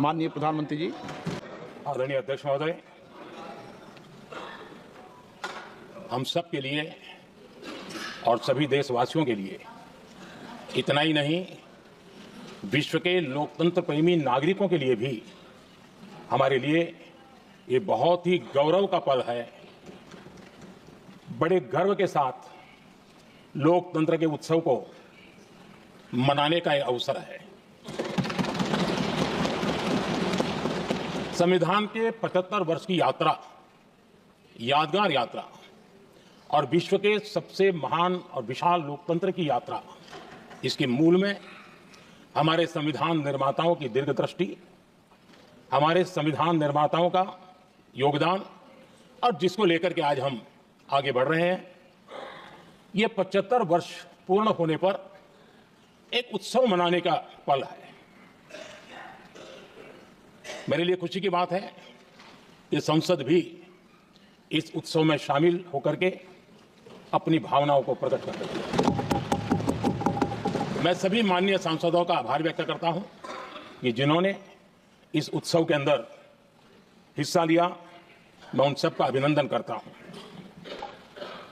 माननीय प्रधानमंत्री जी। आदरणीय अध्यक्ष महोदय, हम सब के लिए और सभी देशवासियों के लिए इतना ही नहीं, विश्व के लोकतंत्र प्रेमी नागरिकों के लिए भी हमारे लिए ये बहुत ही गौरव का पल है। बड़े गर्व के साथ लोकतंत्र के उत्सव को मनाने का एक अवसर है। संविधान के 75 वर्ष की यात्रा, यादगार यात्रा और विश्व के सबसे महान और विशाल लोकतंत्र की यात्रा, इसके मूल में हमारे संविधान निर्माताओं की दीर्घदृष्टि, हमारे संविधान निर्माताओं का योगदान और जिसको लेकर के आज हम आगे बढ़ रहे हैं। ये 75 वर्ष पूर्ण होने पर एक उत्सव मनाने का पल है। मेरे लिए खुशी की बात है कि संसद भी इस उत्सव में शामिल होकर के अपनी भावनाओं को प्रकट कर रही है। मैं सभी माननीय सांसदों का आभार व्यक्त करता हूं कि जिन्होंने इस उत्सव के अंदर हिस्सा लिया। मैं उन सबका अभिनंदन करता हूं।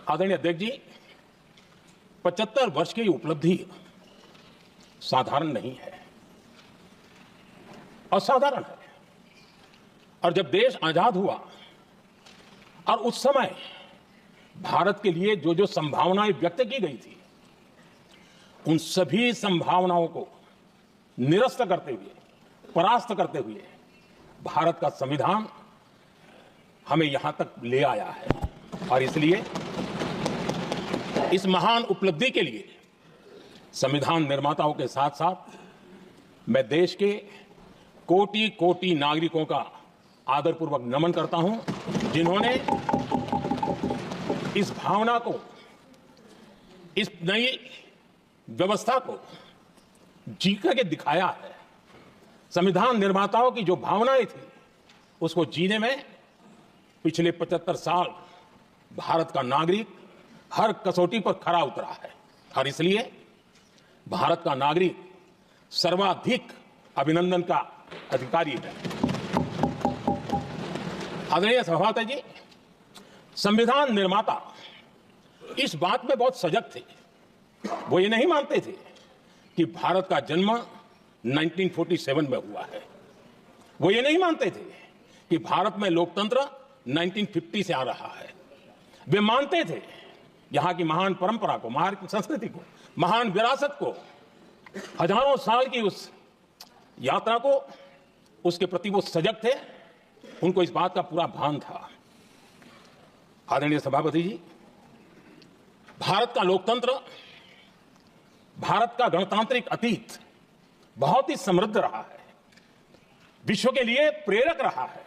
आदरणीय अध्यक्ष जी, 75 वर्ष की उपलब्धि साधारण नहीं है, असाधारण है। और जब देश आजाद हुआ और उस समय भारत के लिए जो जो संभावनाएं व्यक्त की गई थी, उन सभी संभावनाओं को निरस्त करते हुए, परास्त करते हुए भारत का संविधान हमें यहां तक ले आया है। और इसलिए इस महान उपलब्धि के लिए संविधान निर्माताओं के साथ साथ मैं देश के कोटि कोटि नागरिकों का आदरपूर्वक नमन करता हूं, जिन्होंने इस भावना को, इस नई व्यवस्था को जी करके दिखाया है। संविधान निर्माताओं की जो भावनाएं थी, उसको जीने में पिछले 75 साल भारत का नागरिक हर कसौटी पर खरा उतरा है। और इसलिए भारत का नागरिक सर्वाधिक अभिनंदन का अधिकारी है। आदरणीय सभापति जी, संविधान निर्माता इस बात में बहुत सजग थे। वो ये नहीं मानते थे कि भारत का जन्म 1947 में हुआ है। वो ये नहीं मानते थे कि भारत में लोकतंत्र 1950 से आ रहा है। वे मानते थे यहां की महान परंपरा को, महान संस्कृति को, महान विरासत को, हजारों साल की उस यात्रा को, उसके प्रति वो सजग थे। उनको इस बात का पूरा भान था। आदरणीय सभापति जी, भारत का लोकतंत्र, भारत का गणतांत्रिक अतीत बहुत ही समृद्ध रहा है, विश्व के लिए प्रेरक रहा है।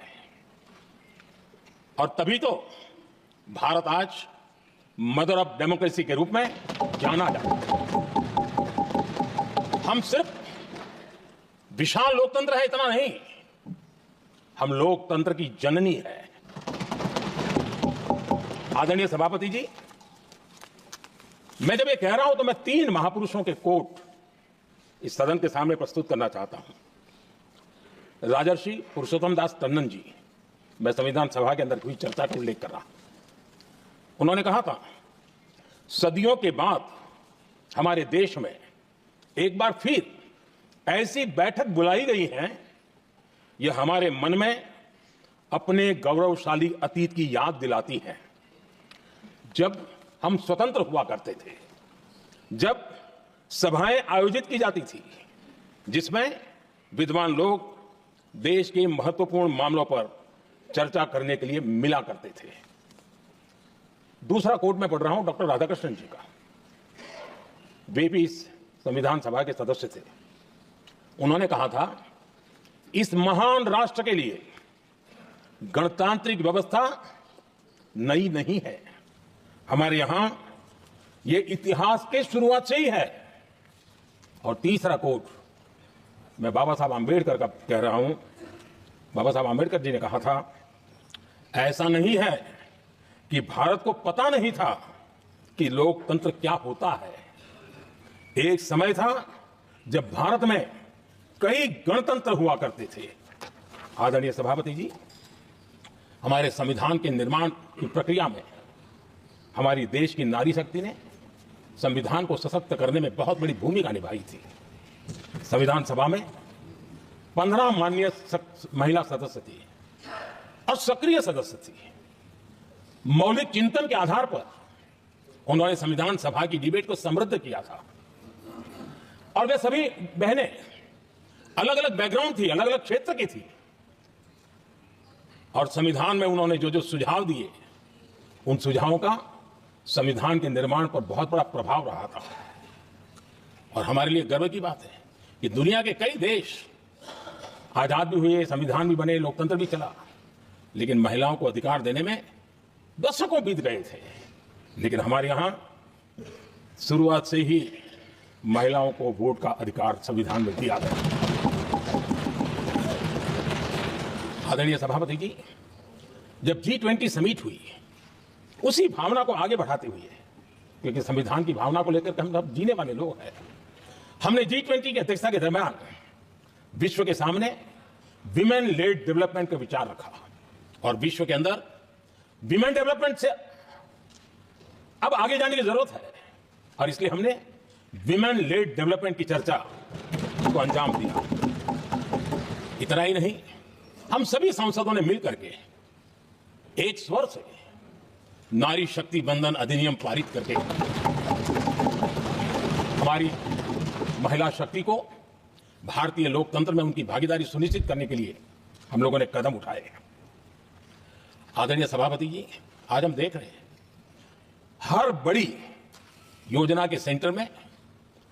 और तभी तो भारत आज मदर ऑफ डेमोक्रेसी के रूप में जाना जाता है। हम सिर्फ विशाल लोकतंत्र है इतना नहीं, हम लोकतंत्र की जननी है। आदरणीय सभापति जी, मैं जब ये कह रहा हूं तो मैं 3 महापुरुषों के कोट इस सदन के सामने प्रस्तुत करना चाहता हूं। राजर्षि पुरुषोत्तम दास टंडन जी, मैं संविधान सभा के अंदर हुई चर्चा का उल्लेख कर रहा हूं। उन्होंने कहा था, सदियों के बाद हमारे देश में एक बार फिर ऐसी बैठक बुलाई गई है, यह हमारे मन में अपने गौरवशाली अतीत की याद दिलाती है। जब हम स्वतंत्र हुआ करते थे, जब सभाएं आयोजित की जाती थी, जिसमें विद्वान लोग देश के महत्वपूर्ण मामलों पर चर्चा करने के लिए मिला करते थे। दूसरा कोट मैं पढ़ रहा हूं डॉक्टर राधाकृष्णन जी का। वे भी इस संविधान सभा के सदस्य थे। उन्होंने कहा था, इस महान राष्ट्र के लिए गणतांत्रिक व्यवस्था नई नहीं है। हमारे यहां यह इतिहास के शुरुआत से ही है। और तीसरा कोट मैं बाबा साहब आंबेडकर का कह रहा हूं। बाबा साहब आंबेडकर जी ने कहा था, ऐसा नहीं है कि भारत को पता नहीं था कि लोकतंत्र क्या होता है। एक समय था जब भारत में कई गणतंत्र हुआ करते थे, आदरणीय सभापति जी, हमारे संविधान के निर्माण की प्रक्रिया में हमारी देश की नारी शक्ति ने संविधान को सशक्त करने में बहुत बड़ी भूमिका निभाई थी। संविधान सभा में 15 माननीय महिला सदस्य थी और सक्रिय सदस्य थी। मौलिक चिंतन के आधार पर उन्होंने संविधान सभा की डिबेट को समृद्ध किया था और वे सभी बहनें अलग अलग बैकग्राउंड थी, अलग अलग क्षेत्र की थी और संविधान में उन्होंने जो जो सुझाव दिए, उन सुझावों का संविधान के निर्माण पर बहुत बड़ा प्रभाव रहा था। और हमारे लिए गर्व की बात है कि दुनिया के कई देश आजाद भी हुए, संविधान भी बने, लोकतंत्र भी चला, लेकिन महिलाओं को अधिकार देने में दशकों बीत गए थे। लेकिन हमारे यहां शुरुआत से ही महिलाओं को वोट का अधिकार संविधान में दिया गया। आदरणीय सभापति जी, जब G20 समिट हुई, उसी भावना को आगे बढ़ाते हुए, क्योंकि संविधान की भावना को लेकर हम सब जीने वाले लोग हैं, हमने G20 की अध्यक्षता के दरमियान विश्व के सामने विमेन लेड डेवलपमेंट का विचार रखा और विश्व के अंदर विमेन डेवलपमेंट से अब आगे जाने की जरूरत है और इसलिए हमने विमेन लेड डेवलपमेंट की चर्चा को अंजाम दिया। इतना ही नहीं, हम सभी सांसदों ने मिलकर के एक स्वर से नारी शक्ति बंधन अधिनियम पारित करके हमारी महिला शक्ति को भारतीय लोकतंत्र में उनकी भागीदारी सुनिश्चित करने के लिए हम लोगों ने कदम उठाए। आदरणीय सभापति जी, आज हम देख रहे हैं हर बड़ी योजना के सेंटर में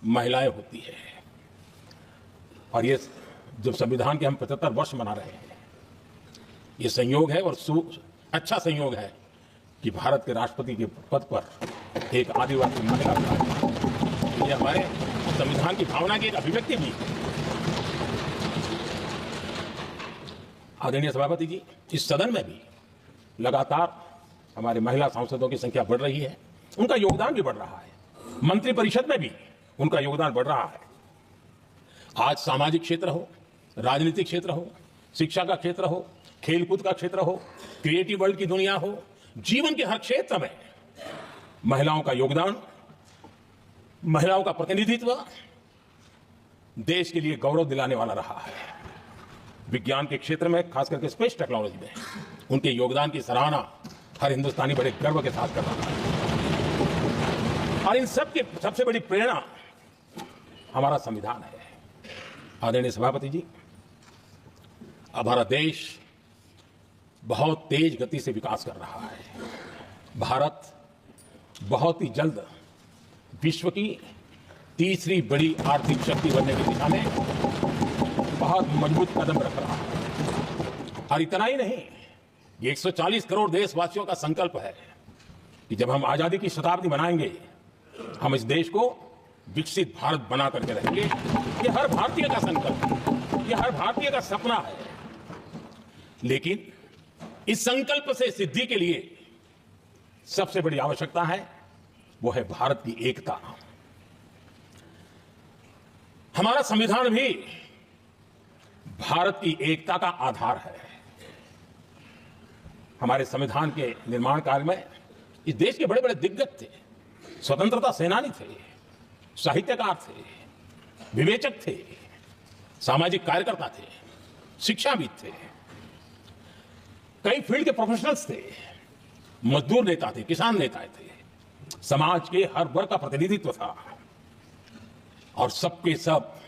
महिलाएं होती है और ये जब संविधान के हम 75 वर्ष मना रहे हैं, ये संयोग है और अच्छा संयोग है कि भारत के राष्ट्रपति के पद पर एक आदिवासी महिला है। ये हमारे संविधान की भावना की एक अभिव्यक्ति भी है। आदरणीय सभापति जी, इस सदन में भी लगातार हमारे महिला सांसदों की संख्या बढ़ रही है, उनका योगदान भी बढ़ रहा है। मंत्रिपरिषद में भी उनका योगदान बढ़ रहा है। आज सामाजिक क्षेत्र हो, राजनीतिक क्षेत्र हो, शिक्षा का क्षेत्र हो, खेलकूद का क्षेत्र हो, क्रिएटिव वर्ल्ड की दुनिया हो, जीवन के हर क्षेत्र में महिलाओं का योगदान, महिलाओं का प्रतिनिधित्व देश के लिए गौरव दिलाने वाला रहा है। विज्ञान के क्षेत्र में, खास करके स्पेस टेक्नोलॉजी में उनके योगदान की सराहना हर हिंदुस्तानी बड़े गर्व के साथ कर रहा है और इन सब की सबसे बड़ी प्रेरणा हमारा संविधान है। आदरणीय सभापति जी, हमारा देश बहुत तेज गति से विकास कर रहा है। भारत बहुत ही जल्द विश्व की तीसरी बड़ी आर्थिक शक्ति बनने की दिशा में बहुत मजबूत कदम रख रहा है। और इतना ही नहीं, ये 140 करोड़ देशवासियों का संकल्प है कि जब हम आजादी की शताब्दी मनाएंगे, हम इस देश को विकसित भारत बना करके रहेंगे। ये हर भारतीय का संकल्प है, ये हर भारतीय का सपना है। लेकिन इस संकल्प से सिद्धि के लिए सबसे बड़ी आवश्यकता है, वो है भारत की एकता। हमारा संविधान भी भारत की एकता का आधार है। हमारे संविधान के निर्माण काल में इस देश के बड़े बड़े दिग्गज थे, स्वतंत्रता सेनानी थे, साहित्यकार थे, विवेचक थे, सामाजिक कार्यकर्ता थे, शिक्षाविद थे, कई फील्ड के प्रोफेशनल्स थे, मजदूर नेता थे, किसान नेता थे, समाज के हर वर्ग का प्रतिनिधित्व था और सबके सब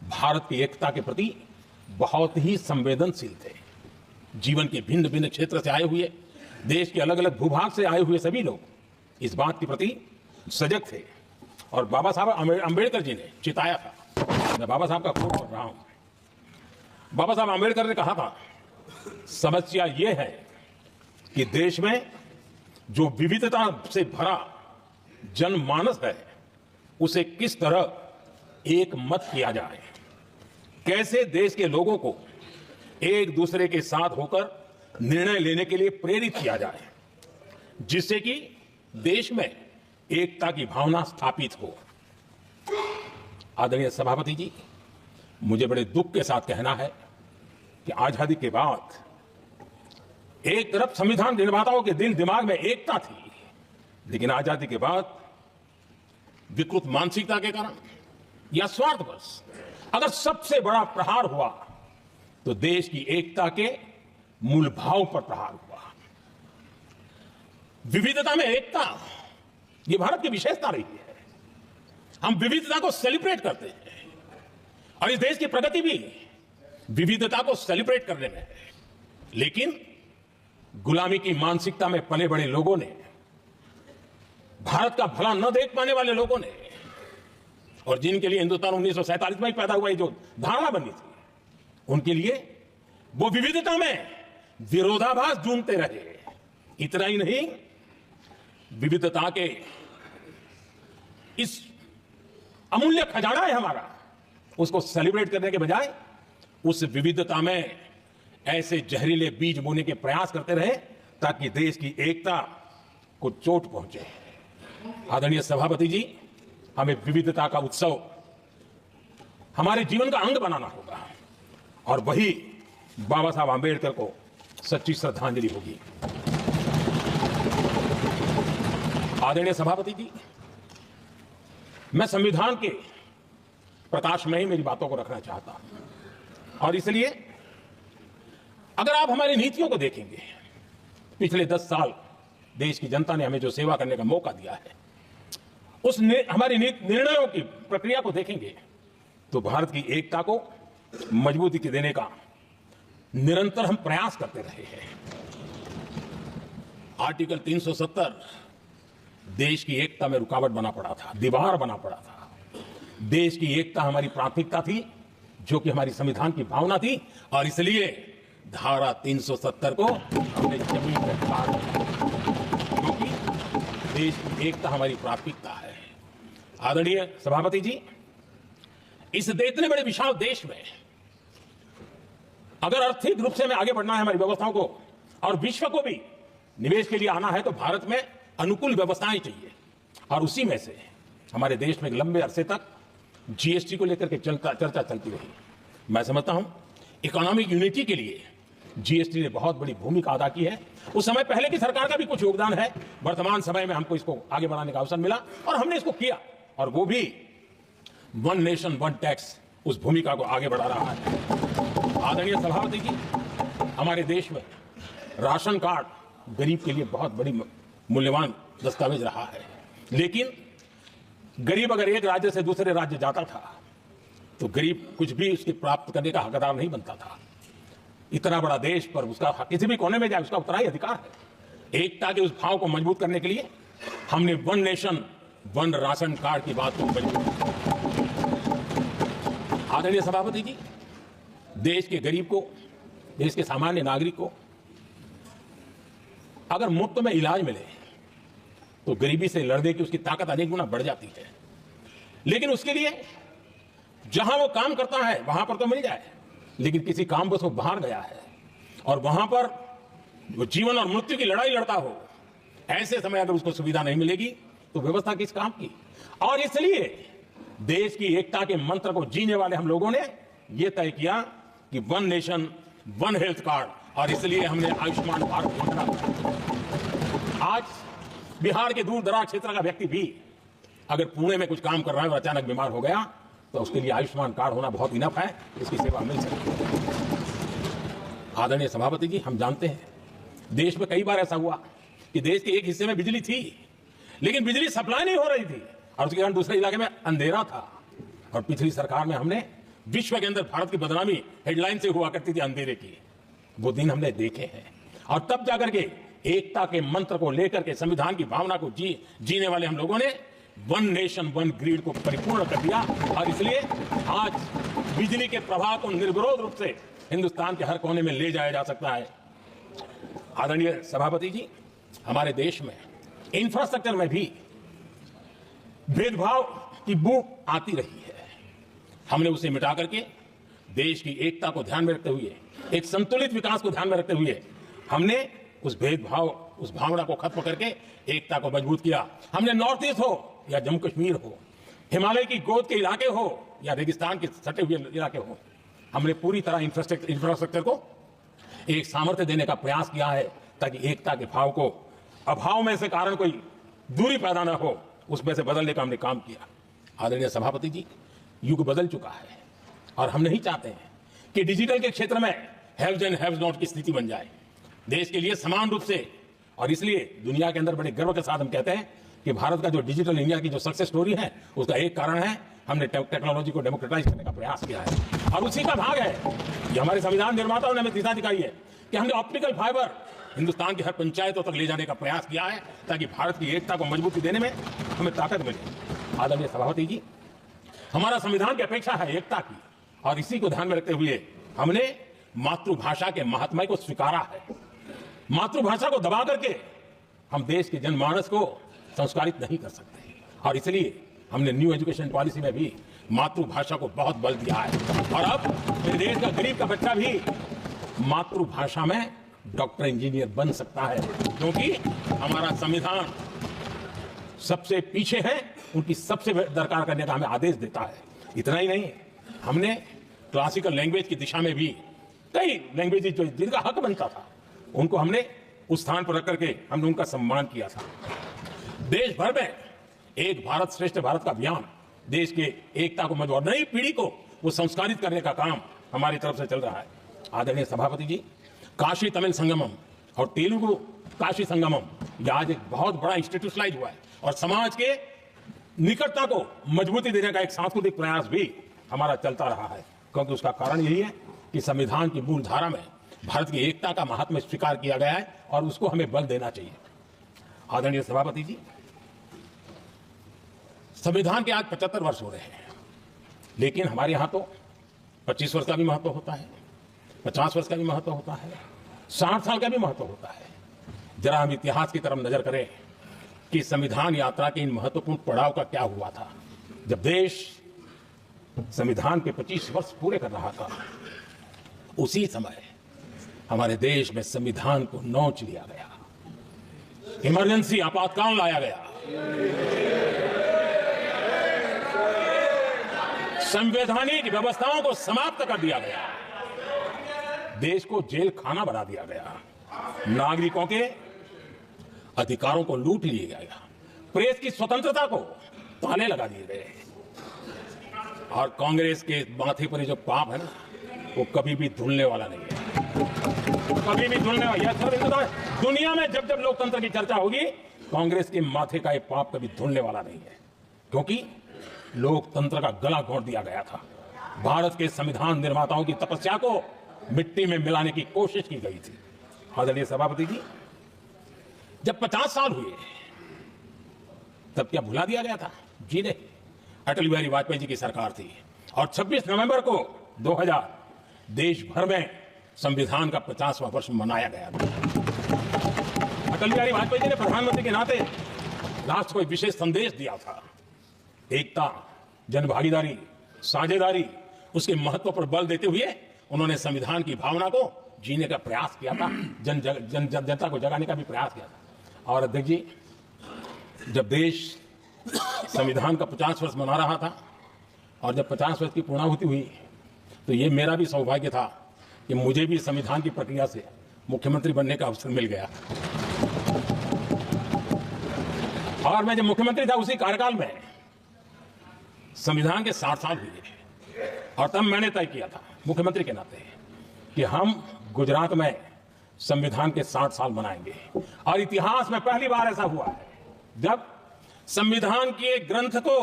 भारत की एकता के प्रति बहुत ही संवेदनशील थे। जीवन के भिन्न भिन्न क्षेत्र से आए हुए, देश के अलग अलग भूभाग से आए हुए सभी लोग इस बात के प्रति सजग थे और बाबा साहब अंबेडकर जी ने चिताया था। मैं बाबा साहब का कोट पढ़ रहा हूं। बाबा साहब अंबेडकर ने कहा था, समस्या यह है कि देश में जो विविधता से भरा जनमानस है, उसे किस तरह एक मत किया जाए, कैसे देश के लोगों को एक दूसरे के साथ होकर निर्णय लेने के लिए प्रेरित किया जाए, जिससे कि देश में एकता की भावना स्थापित हो। आदरणीय सभापति जी, मुझे बड़े दुख के साथ कहना है कि आजादी के बाद एक तरफ संविधान निर्माताओं के दिल दिमाग में एकता थी, लेकिन आजादी के बाद विकृत मानसिकता के कारण या स्वार्थवश अगर सबसे बड़ा प्रहार हुआ तो देश की एकता के मूल भाव पर प्रहार हुआ। विविधता में एकता, यह भारत की विशेषता रही है। हम विविधता को सेलिब्रेट करते हैं और इस देश की प्रगति भी विविधता को सेलिब्रेट करने में है। लेकिन गुलामी की मानसिकता में पले बड़े लोगों ने, भारत का भला न देख पाने वाले लोगों ने, और जिनके लिए हिंदुस्तान 1947 में ही पैदा हुआ जो धारणा बनी थी, उनके लिए वो विविधता में विरोधाभास ढूंढते रहे। इतना ही नहीं, विविधता के इस अमूल्य खजाना है हमारा, उसको सेलिब्रेट करने के बजाय उस विविधता में ऐसे जहरीले बीज बोने के प्रयास करते रहे ताकि देश की एकता को चोट पहुंचे। आदरणीय सभापति जी, हमें विविधता का उत्सव हमारे जीवन का अंग बनाना होगा और वही बाबा साहब आंबेडकर को सच्ची श्रद्धांजलि होगी। आदरणीय सभापति जी, मैं संविधान के प्रकाश में ही मेरी बातों को रखना चाहता हूं और इसलिए अगर आप हमारी नीतियों को देखेंगे, पिछले 10 साल देश की जनता ने हमें जो सेवा करने का मौका दिया है, हमारी निर्णयों की प्रक्रिया को देखेंगे तो भारत की एकता को मजबूती देने का निरंतर हम प्रयास करते रहे हैं। आर्टिकल 370 देश की एकता में रुकावट बना पड़ा था, दीवार बना पड़ा था। देश की एकता हमारी प्राथमिकता थी, जो कि हमारी संविधान की भावना थी, और इसलिए धारा 370 को हमने जमीन पर उतार दिया, क्योंकि देश की एकता हमारी प्राथमिकता है। आदरणीय सभापति जी, इस इतने बड़े विशाल देश में अगर आर्थिक रूप से हमें आगे बढ़ना है, हमारी व्यवस्थाओं को, और विश्व को भी निवेश के लिए आना है, तो भारत में अनुकूल व्यवस्थाएं चाहिए। और उसी में से हमारे देश में लंबे अरसे तक जीएसटी को लेकर के चर्चा चलती रही। मैं समझता हूं इकोनॉमिक यूनिटी के लिए जीएसटी ने बहुत बड़ी भूमिका अदा की है। उस समय पहले की सरकार का भी कुछ योगदान है, वर्तमान समय में हमको इसको आगे बढ़ाने का अवसर मिला और हमने इसको किया, और वो भी वन नेशन वन टैक्स उस भूमिका को आगे बढ़ा रहा है। आदरणीय सभापति जी, हमारे देश में राशन कार्ड गरीब के लिए बहुत बड़ी मूल्यवान दस्तावेज रहा है, लेकिन गरीब अगर एक राज्य से दूसरे राज्य जाता था तो गरीब कुछ भी उसके प्राप्त करने का हकदार नहीं बनता था। इतना बड़ा देश पर उसका किसी भी कोने में जाए उसका उतना ही अधिकार है। एकता के उस भाव को मजबूत करने के लिए हमने one nation one ration card की बात को मजबूत किया। आदरणीय सभापति जी, देश के गरीब को, देश के सामान्य नागरिक को अगर मुफ्त में इलाज मिले तो गरीबी से लड़ने की उसकी ताकत अनेक गुना बढ़ जाती है। लेकिन उसके लिए जहां वो काम करता है वहां पर तो मिल जाए, लेकिन किसी काम पर वो बाहर गया है और वहां पर वो जीवन और मृत्यु की लड़ाई लड़ता हो, ऐसे समय अगर उसको सुविधा नहीं मिलेगी तो व्यवस्था किस काम की। और इसलिए देश की एकता के मंत्र को जीने वाले हम लोगों ने यह तय किया कि one nation one health card, और इसलिए हमने आयुष्मान भारत योजना बनाई। आज बिहार के दूर दराज क्षेत्र का व्यक्ति भी अगर पुणे में कुछ काम कर रहा है और अचानक बीमार हो गया तो उसके लिए आयुष्मान कार्ड होना बहुत इनफ है, इसकी सेवा मिल सकती है। आदरणीय सभापति जी, हम जानते हैं देश में कई बार ऐसा हुआ कि देश के एक हिस्से में बिजली थी लेकिन बिजली सप्लाई नहीं हो रही थी और उसके कारण दूसरे इलाके में अंधेरा था। और पिछली सरकार में हमने विश्व के अंदर भारत की बदनामी हेडलाइन से हुआ करती थी अंधेरे की, वो दिन हमने देखे हैं। और तब जाकर के एकता के मंत्र को लेकर के संविधान की भावना को जीने वाले हम लोगों ने वन नेशन वन ग्रिड को परिपूर्ण कर दिया, और इसलिए आज बिजली के प्रवाह को निर्विरोध रूप से हिंदुस्तान के हर कोने में ले जाया जा सकता है। आदरणीय सभापति जी, हमारे देश में इंफ्रास्ट्रक्चर में भी भेदभाव की बू आती रही है। हमने उसे मिटा करके देश की एकता को ध्यान में रखते हुए, एक संतुलित विकास को ध्यान में रखते हुए हमने उस भेदभाव, उस भावना को खत्म करके एकता को मजबूत किया। हमने नॉर्थ ईस्ट हो या जम्मू कश्मीर हो, हिमालय की गोद के इलाके हो या रेगिस्तान के सटे हुए इलाके हो, हमने पूरी तरह इंफ्रास्ट्रक्चर को एक सामर्थ्य देने का प्रयास किया है ताकि एकता के भाव को अभाव में से कारण कोई दूरी पैदा न हो, उसमें से बदलने का हमने काम किया। आदरणीय सभापति जी, युग बदल चुका है और हम नहीं चाहते हैं कि डिजिटल के क्षेत्र में हैव्स एंड हैव्स नॉट की स्थिति बन जाए। देश के लिए समान रूप से, और इसलिए दुनिया के अंदर बड़े गर्व के साथ हम कहते हैं कि भारत का जो डिजिटल इंडिया की जो सक्सेस स्टोरी है, उसका एक कारण है हमने टेक्नोलॉजी को डेमोक्रेटाइज करने का प्रयास किया है। और उसी का भाग है कि हमारे संविधान निर्माताओं ने हमें दिशा दिखाई है कि हमने ऑप्टिकल फाइबर हिंदुस्तान की हर पंचायतों तक ले जाने का प्रयास किया है ताकि भारत की एकता को मजबूती देने में हमें ताकत मिले। आदरणीय सभापति जी, हमारा संविधान की अपेक्षा है एकता की, और इसी को ध्यान में रखते हुए हमने मातृभाषा के महात्म्य को स्वीकारा है। मातृभाषा को दबा करके हम देश के जनमानस को संस्कारित नहीं कर सकते, और इसलिए हमने न्यू एजुकेशन पॉलिसी में भी मातृभाषा को बहुत बल दिया है। और अब मेरे देश का गरीब का बच्चा भी मातृभाषा में डॉक्टर इंजीनियर बन सकता है, क्योंकि हमारा संविधान सबसे पीछे है, उनकी सबसे दरकार करने का हमें आदेश देता है। इतना ही नहीं, हमने क्लासिकल लैंग्वेज की दिशा में भी कई लैंग्वेज जो जिनका हक बनता था, उनको हमने उस स्थान पर रख करके हमने उनका सम्मान किया था। देश भर में एक भारत श्रेष्ठ भारत का अभियान देश के एकता को मजबूत, नई पीढ़ी को वो संस्कारित करने का काम हमारी तरफ से चल रहा है। आदरणीय सभापति जी, काशी तमिल संगमम और तेलुगु काशी संगमम ये आज एक बहुत बड़ा इंस्टीट्यूशनलाइज हुआ है, और समाज के निकटता को मजबूती देने का एक सांस्कृतिक प्रयास भी हमारा चलता रहा है, क्योंकि उसका कारण यही है कि संविधान की मूल धारा में भारत की एकता का महात्म्य स्वीकार किया गया है और उसको हमें बल देना चाहिए। आदरणीय सभापति जी, संविधान के आज 75 वर्ष हो रहे हैं, लेकिन हमारे यहां तो 25 वर्ष का भी महत्व होता है, 50 वर्ष का भी महत्व होता है, 60 साल का भी महत्व होता है। जरा हम इतिहास की तरफ नजर करें कि संविधान यात्रा के इन महत्वपूर्ण पड़ाव का क्या हुआ था। जब देश संविधान के 25 वर्ष पूरे कर रहा था, उसी समय हमारे देश में संविधान को नोच लिया गया, इमरजेंसी आपातकाल लाया गया, संवैधानिक व्यवस्थाओं को समाप्त कर दिया गया, देश को जेल खाना बना दिया गया, नागरिकों के अधिकारों को लूट लिया गया, प्रेस की स्वतंत्रता को ताले लगा दिए गए। और कांग्रेस के माथे पर जो पाप है ना, वो कभी भी धुलने वाला नहीं है, कभी भी धुलने वाला। यह दुनिया में जब जब लोकतंत्र की चर्चा होगी, कांग्रेस के माथे का ये पाप कभी धुलने वाला नहीं है, क्योंकि लोकतंत्र का गला घोंट दिया गया था। भारत के संविधान निर्माताओं की तपस्या को मिट्टी में मिलाने की कोशिश की गई थी। आदरणीय सभापति जी, जब 50 साल हुए तब क्या भुला दिया गया था? जी नहीं, अटल बिहारी वाजपेयी जी की सरकार थी, और 26 नवंबर को 2000 देश भर में संविधान का 50वां वर्ष मनाया गया था। अटल बिहारी वाजपेयी जी ने प्रधानमंत्री के नाते राष्ट्र को एक विशेष संदेश दिया था। एकता, जनभागीदारी, साझेदारी, उसके महत्व पर बल देते हुए उन्होंने संविधान की भावना को जीने का प्रयास किया था, जनता को जगाने का भी प्रयास किया था। और अध्यक्ष जी, जब देश संविधान का 50 वर्ष मना रहा था और जब 50 वर्ष की पूर्णाहुति हुई, तो ये मेरा भी सौभाग्य था कि मुझे भी संविधान की प्रक्रिया से मुख्यमंत्री बनने का अवसर मिल गया। और मैं जब मुख्यमंत्री था, उसी कार्यकाल में संविधान के 60 साल हुए, और तब मैंने तय किया था मुख्यमंत्री के नाते कि हम गुजरात में संविधान के 60 साल मनाएंगे। और इतिहास में पहली बार ऐसा हुआ है जब संविधान के ग्रंथ को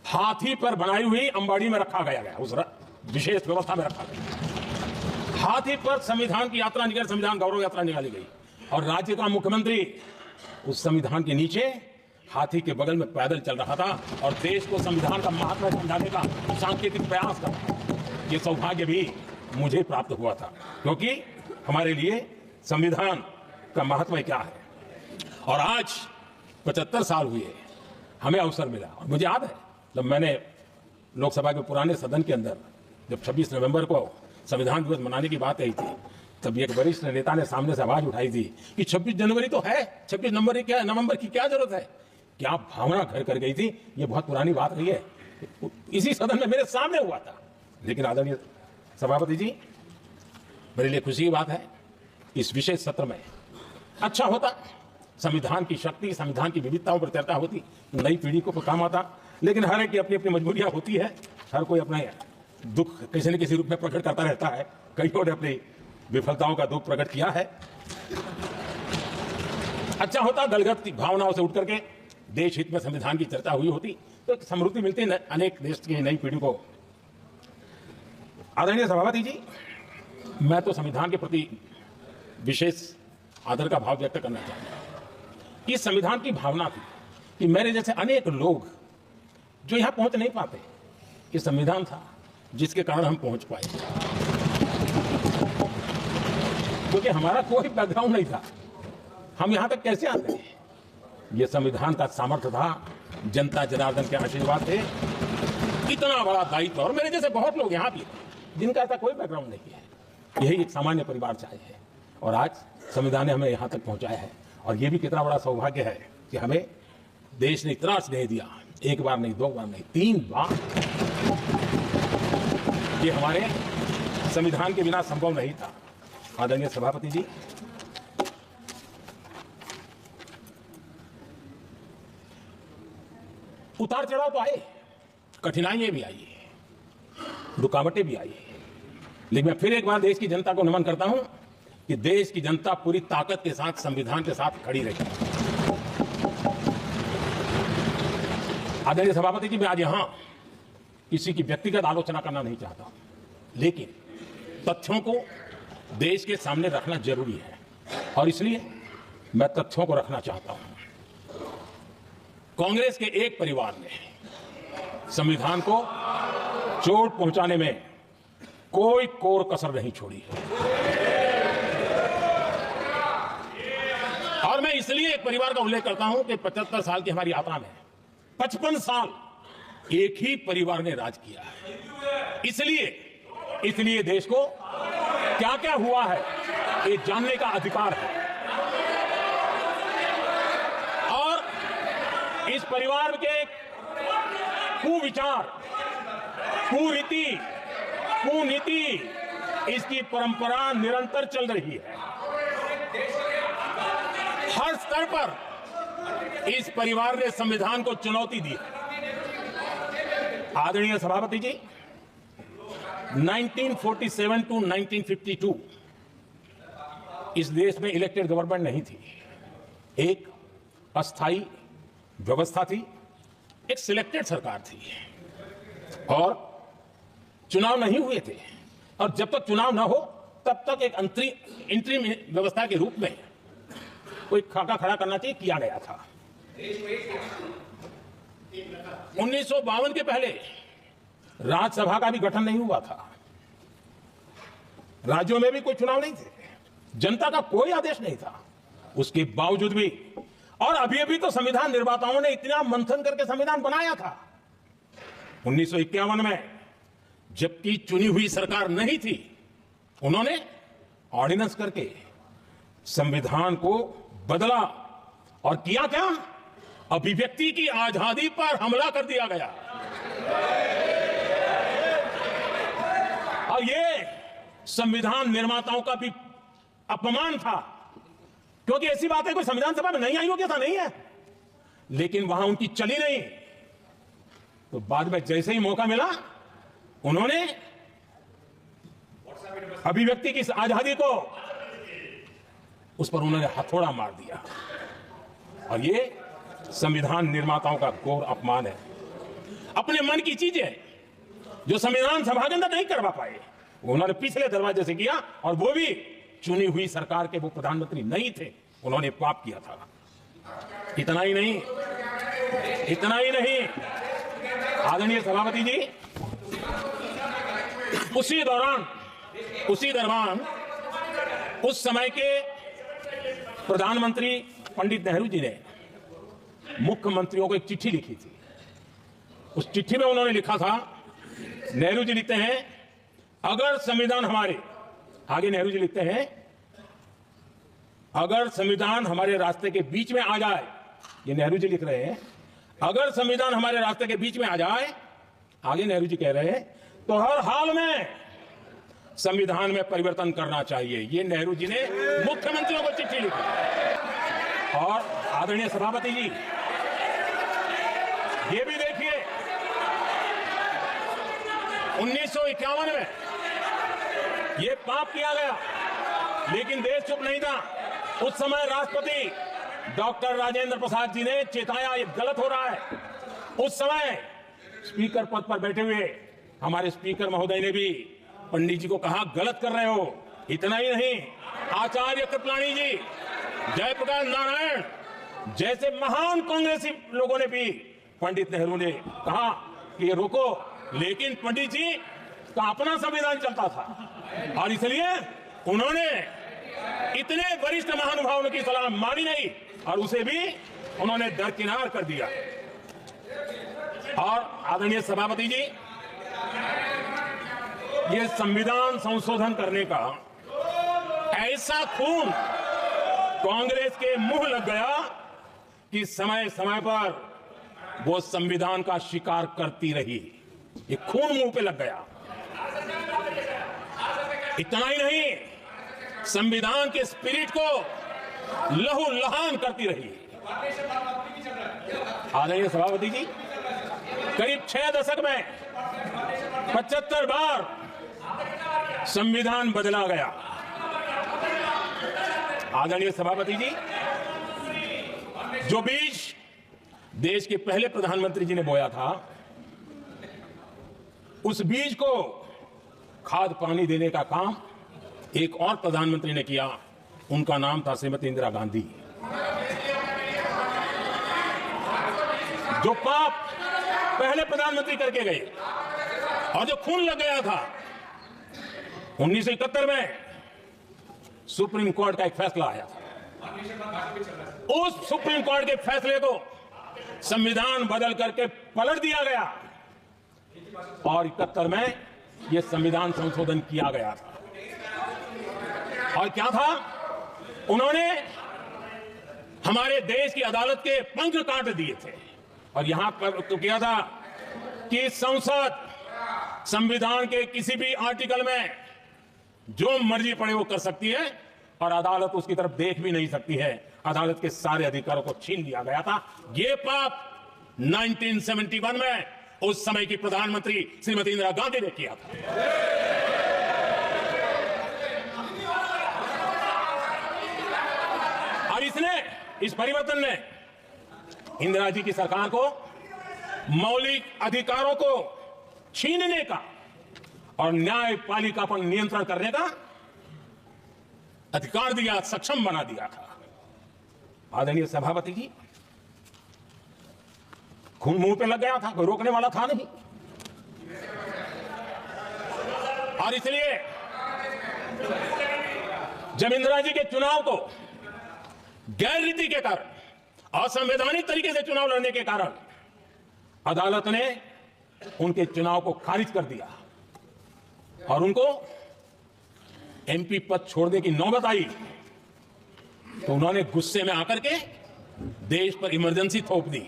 हाथी पर बनाई हुई अंबाड़ी में रखा गया, उस विशेष व्यवस्था में रखा गया। हाथी पर संविधान की यात्रा निकली, संविधान गौरव यात्रा निकाली गई, और राज्य का मुख्यमंत्री उस संविधान के नीचे हाथी के बगल में पैदल चल रहा था और देश को संविधान का महत्व समझाने का सांकेतिक प्रयास कर रहा था। ये सौभाग्य भी मुझे प्राप्त हुआ था, क्योंकि हमारे लिए संविधान का महत्व क्या है। और आज 75 साल हुए, हमें अवसर मिला। और मुझे याद है जब मैंने लोकसभा के पुराने सदन के अंदर जब 26 नवंबर को संविधान दिवस मनाने की बात आई थी, तब एक वरिष्ठ नेता ने सामने से आवाज उठाई थी कि 26 जनवरी तो है, 26 नवंबर की क्या जरूरत है। क्या भावना घर कर गई थी, ये बहुत पुरानी बात नहीं है। इसी सदन में मेरे सामने हुआ था, लेकिन आदरणीय सभापति जी, मेरे लिए खुशी की बात है इस विशेष सत्र में अच्छा होता, संविधान की शक्ति, संविधान की विविधताओं पर चर्चा होती, नई पीढ़ी को काम आता। लेकिन हर एक की अपनी अपनी मजबूरियां होती है, हर कोई अपने दुख किसी न किसी रूप में प्रकट करता रहता है। कई और ने अपनी विफलताओं का दुख प्रकट किया है। अच्छा होता दलगत की भावनाओं से उठ करके देश हित में संविधान की चर्चा हुई होती, तो एक समृद्धि मिलती अनेक देश की नई पीढ़ी को। आदरणीय सभापति जी, मैं तो संविधान के प्रति विशेष आदर का भाव व्यक्त करना चाहता हूं। इस संविधान की भावना थी कि मेरे जैसे अनेक लोग जो यहां पहुंच नहीं पाते, ये संविधान था जिसके कारण हम पहुंच पाए, क्योंकि हमारा कोई बैकग्राउंड नहीं था। हम यहां तक कैसे आते हैं? ये संविधान का सामर्थ्य था, जनता जनार्दन के आशीर्वाद थे। इतना बड़ा दायित्व, और मेरे जैसे बहुत लोग यहां भी जिनका ऐसा कोई बैकग्राउंड नहीं है, यही एक सामान्य परिवार से आए हैं, और आज संविधान ने हमें यहां तक पहुंचाया है। और ये भी कितना बड़ा सौभाग्य है कि हमें देश ने इतना स्नेह दिया, एक बार नहीं, दो बार नहीं, 3 बार। ये हमारे संविधान के बिना संभव नहीं था। आदरणीय सभापति जी, उतार चढ़ाव तो आए, कठिनाइयां भी आई, रुकावटें भी आई, लेकिन मैं फिर एक बार देश की जनता को नमन करता हूं कि देश की जनता पूरी ताकत के साथ संविधान के साथ खड़ी रही। आदरणीय सभापति जी, मैं आज यहां किसी की व्यक्तिगत आलोचना करना नहीं चाहता, लेकिन तथ्यों को देश के सामने रखना जरूरी है, और इसलिए मैं तथ्यों को रखना चाहता हूं। कांग्रेस के एक परिवार ने संविधान को चोट पहुंचाने में कोई कोर कसर नहीं छोड़ी है, और मैं इसलिए एक परिवार का उल्लेख करता हूं कि 75 साल की हमारी यात्रा में 55 साल एक ही परिवार ने राज किया है। इसलिए देश को क्या क्या हुआ है ये जानने का अधिकार है, और इस परिवार के कुविचार, कुरीति, कुनीति, इसकी परंपरा निरंतर चल रही है। हर स्तर पर इस परिवार ने संविधान को चुनौती दी है। आदरणीय सभापति जी, 1947 टू 1952 इस देश में इलेक्टेड गवर्नमेंट नहीं थी, एक अस्थाई व्यवस्था थी, एक सिलेक्टेड सरकार थी, और चुनाव नहीं हुए थे, और जब तक चुनाव ना हो तब तक एक इंटरिम व्यवस्था के रूप में कोई खाका खड़ा करना चाहिए, किया गया था। 1952 के पहले राज्यसभा का भी गठन नहीं हुआ था, राज्यों में भी कोई चुनाव नहीं थे, जनता का कोई आदेश नहीं था। उसके बावजूद भी, और अभी तो संविधान निर्माताओं ने इतना मंथन करके संविधान बनाया था। 1951 में जबकि चुनी हुई सरकार नहीं थी, उन्होंने ऑर्डिनेंस करके संविधान को बदला, और किया क्या? अभिव्यक्ति की आजादी पर हमला कर दिया गया। और ये संविधान निर्माताओं का भी अपमान था, क्योंकि ऐसी बातें कोई संविधान सभा में नहीं आई होगी, ऐसा नहीं है, लेकिन वहां उनकी चली नहीं। तो बाद में जैसे ही मौका मिला, उन्होंने अभिव्यक्ति की आजादी को, उस पर उन्होंने हथौड़ा मार दिया, और ये संविधान निर्माताओं का घोर अपमान है। अपने मन की चीजें जो संविधान सभा के अंदर नहीं करवा पाए, वो उन्होंने पिछले दरवाजे से किया, और वो भी चुनी हुई सरकार के वो प्रधानमंत्री नहीं थे, उन्होंने पाप किया था। इतना ही नहीं, आदरणीय सभापति जी, उसी दौरान उस समय के प्रधानमंत्री पंडित नेहरू जी ने मुख्यमंत्रियों को एक चिट्ठी लिखी थी। उस चिट्ठी में उन्होंने लिखा था, नेहरू जी लिखते हैं, अगर संविधान हमारे, आगे नेहरू जी लिखते हैं, अगर संविधान हमारे रास्ते के बीच में आ जाए, ये नेहरू जी लिख रहे हैं, अगर संविधान हमारे रास्ते के बीच में आ जाए, आगे नेहरू जी कह रहे हैं, तो हर हाल में संविधान में परिवर्तन करना चाहिए। ये नेहरू जी ने मुख्यमंत्रियों को चिट्ठी लिखी। और आदरणीय सभापति जी, ये भी देखिए 1951 में ये पाप किया गया, लेकिन देश चुप नहीं था। उस समय राष्ट्रपति डॉक्टर राजेंद्र प्रसाद जी ने चेताया ये गलत हो रहा है। उस समय स्पीकर पद पर बैठे हुए हमारे स्पीकर महोदय ने भी पंडित जी को कहा गलत कर रहे हो। इतना ही नहीं, आचार्य कृपलानी जी, जयप्रकाश नारायण जैसे महान कांग्रेसी लोगों ने भी पंडित नेहरू ने कहा कि ये रोको, लेकिन पंडित जी का अपना संविधान चलता था और इसलिए उन्होंने इतने वरिष्ठ महानुभावों की सलाह मानी नहीं और उसे भी उन्होंने दरकिनार कर दिया। और आदरणीय सभापति जी, ये संविधान संशोधन करने का ऐसा खून कांग्रेस के मुंह लग गया कि समय समय पर वो संविधान का शिकार करती रही। ये खून मुंह पे लग गया। इतना ही नहीं, संविधान के स्पिरिट को लहू लहान करती रही। आदरणीय सभापति जी, करीब 6 दशक में 75 बार संविधान बदला गया। आदरणीय सभापति जी, जो बीज देश के पहले प्रधानमंत्री जी ने बोया था, उस बीज को खाद पानी देने का काम एक और प्रधानमंत्री ने किया। उनका नाम था श्रीमती इंदिरा गांधी। जो पाप पहले प्रधानमंत्री करके गए और जो खून लग गया था, 1971 में सुप्रीम कोर्ट का एक फैसला आया था। उस सुप्रीम कोर्ट के फैसले को संविधान बदल करके पलट दिया गया और 71 में यह संविधान संशोधन किया गया था। और क्या था, उन्होंने हमारे देश की अदालत के पंख काट दिए थे और यहां पर तो किया था कि संसद संविधान के किसी भी आर्टिकल में जो मर्जी पड़े वो कर सकती है और अदालत उसकी तरफ देख भी नहीं सकती है। अदालत के सारे अधिकारों को छीन लिया गया था। ये पाप 1971 में उस समय की प्रधानमंत्री श्रीमती इंदिरा गांधी ने किया था। और इस परिवर्तन ने इंदिरा जी की सरकार को मौलिक अधिकारों को छीनने का और न्यायपालिका पर नियंत्रण करने का अधिकार दिया, सक्षम बना दिया था। आदरणीय सभापति जी, खून मुंह पे लग गया था, कोई रोकने वाला था नहीं। और इसलिए जब इंदिरा जी के चुनाव को गैर रीति के कारण, असंवैधानिक तरीके से चुनाव लड़ने के कारण अदालत ने उनके चुनाव को खारिज कर दिया और उनको एमपी पद छोड़ने की नौबत आई, तो उन्होंने गुस्से में आकर के देश पर इमरजेंसी थोप दी,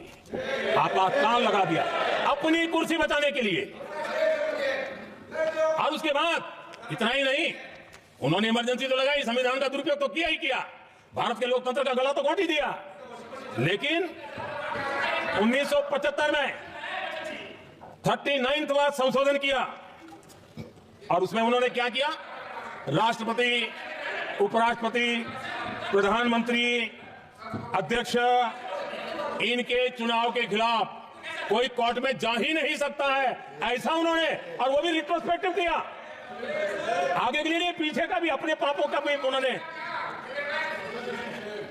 आपातकाल लगा दिया अपनी कुर्सी बचाने के लिए। और उसके बाद इतना ही नहीं, उन्होंने इमरजेंसी तो लगाई, संविधान का दुरुपयोग तो किया ही किया, भारत के लोकतंत्र का गला तो घोट ही दिया। लेकिन 1975 में 39वां बार संशोधन किया और उसमें उन्होंने क्या किया, राष्ट्रपति, उपराष्ट्रपति, प्रधानमंत्री, अध्यक्ष, इनके चुनाव के खिलाफ कोई कोर्ट में जा ही नहीं सकता है, ऐसा उन्होंने, और वो भी रिट्रोस्पेक्टिव किया, आगे के लिए पीछे का भी, अपने पापों का भी उन्होंने।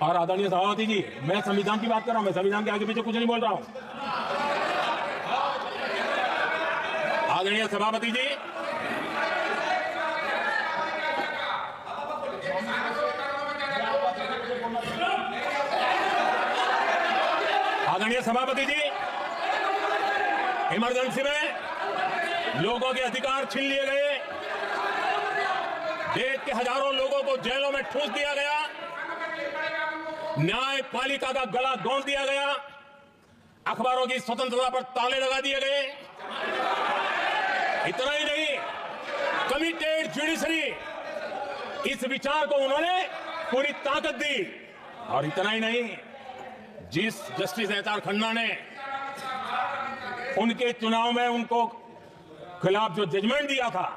और आदरणीय सभापति जी, मैं संविधान की बात कर रहा हूं, मैं संविधान के आगे पीछे कुछ नहीं बोल रहा हूं। आदरणीय सभापति जी, आदरणीय सभापति जी, इमरजेंसी में लोगों के अधिकार छीन लिए गए, देश के हजारों लोगों को जेलों में ठूंस दिया गया, न्यायपालिका का गला दौड़ दिया गया, अखबारों की स्वतंत्रता पर ताले लगा दिए गए। इतना ही नहीं, कमिटेड जुडिशरी, इस विचार को उन्होंने पूरी ताकत दी। और इतना ही नहीं, जिस जस्टिस एच.आर. खन्ना ने उनके चुनाव में उनको खिलाफ जो जजमेंट दिया था,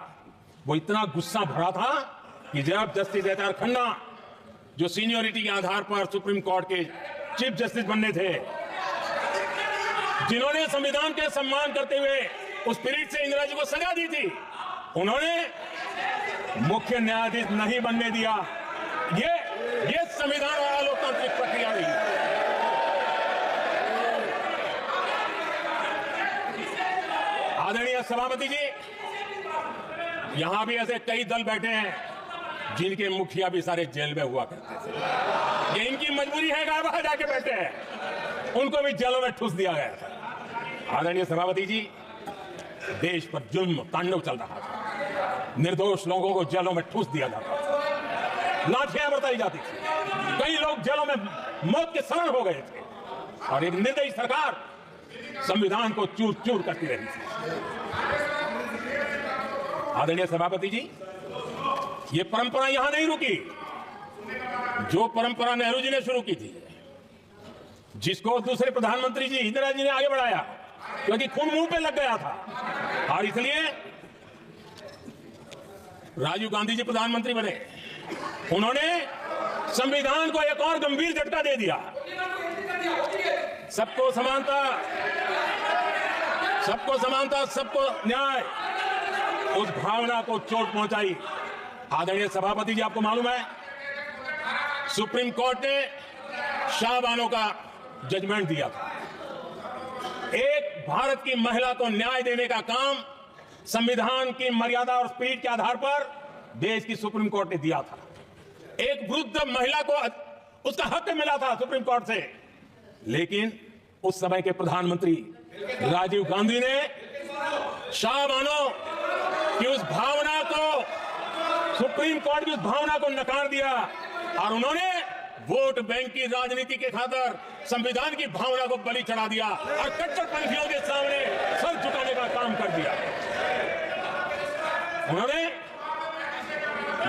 वो इतना गुस्सा भरा था कि जब जस्टिस एच.आर. खन्ना जो सीनियरिटी के आधार पर सुप्रीम कोर्ट के चीफ जस्टिस बनने थे, जिन्होंने संविधान के सम्मान करते हुए उस पीरियड से इंदिरा जी को सजा दी थी, उन्होंने मुख्य न्यायाधीश नहीं बनने दिया। ये संविधान और लोकतांत्रिक प्रक्रिया रही। आदरणीय सभापति जी, यहां भी ऐसे कई दल बैठे हैं जिनके मुखिया भी सारे जेल में हुआ करते थे। ये इनकी मजबूरी है कि वहां जाके बैठे हैं, उनको भी जेलों में ठूस दिया गया था। आदरणीय सभापति जी, देश पर जुल्म तांडव चल रहा था, निर्दोष लोगों को जेलों में ठूस दिया जाता था, लाठियां बरताई जाती थी, कई लोग जेलों में मौत के शरण हो गए थे, और एक निर्दयी सरकार संविधान को चूर चूर करती रही थी। आदरणीय सभापति जी, ये परंपरा यहां नहीं रुकी। जो परंपरा नेहरू जी ने शुरू की थी, जिसको दूसरे प्रधानमंत्री जी इंदिरा जी ने आगे बढ़ाया, क्योंकि खून मुंह पे लग गया था, और इसलिए राजीव गांधी जी प्रधानमंत्री बने। उन्होंने संविधान को एक और गंभीर झटका दे दिया। सबको समानता, सबको न्याय, उस भावना को चोट पहुंचाई। आदरणीय सभापति जी, आपको मालूम है, सुप्रीम कोर्ट ने शाहबानो का जजमेंट दिया था। एक भारत की महिला को न्याय देने का काम संविधान की मर्यादा और स्पिरिट के आधार पर देश की सुप्रीम कोर्ट ने दिया था। एक वृद्ध महिला को उसका हक मिला था सुप्रीम कोर्ट से, लेकिन उस समय के प्रधानमंत्री राजीव गांधी ने शाहबानो की उस भावना को, सुप्रीम कोर्ट की उस भावना को नकार दिया, और उन्होंने वोट बैंक की राजनीति के खातिर संविधान की भावना को बलि चढ़ा दिया और कट्टरपंथियों के सामने सर झुकाने का काम कर दिया। उन्होंने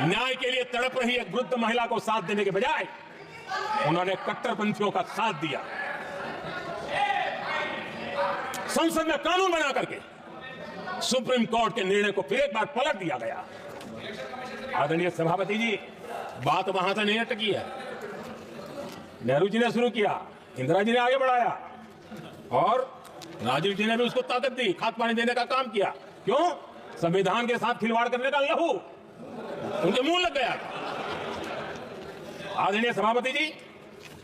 न्याय के लिए तड़प रही एक वृद्ध महिला को साथ देने के बजाय उन्होंने कट्टरपंथियों का साथ दिया। संसद में कानून बना करके सुप्रीम कोर्ट के निर्णय को फिर एक बार पलट दिया गया। आदरणीय सभापति जी, बात वहां से नहीं अटकी है। नेहरू जी ने शुरू किया, इंदिरा जी ने आगे बढ़ाया, और राजीव जी ने भी उसको ताकत दी, खाद पानी देने का काम किया। क्यों? संविधान के साथ खिलवाड़ करने का लहू उनके मुंह लग गया। आदरणीय सभापति जी,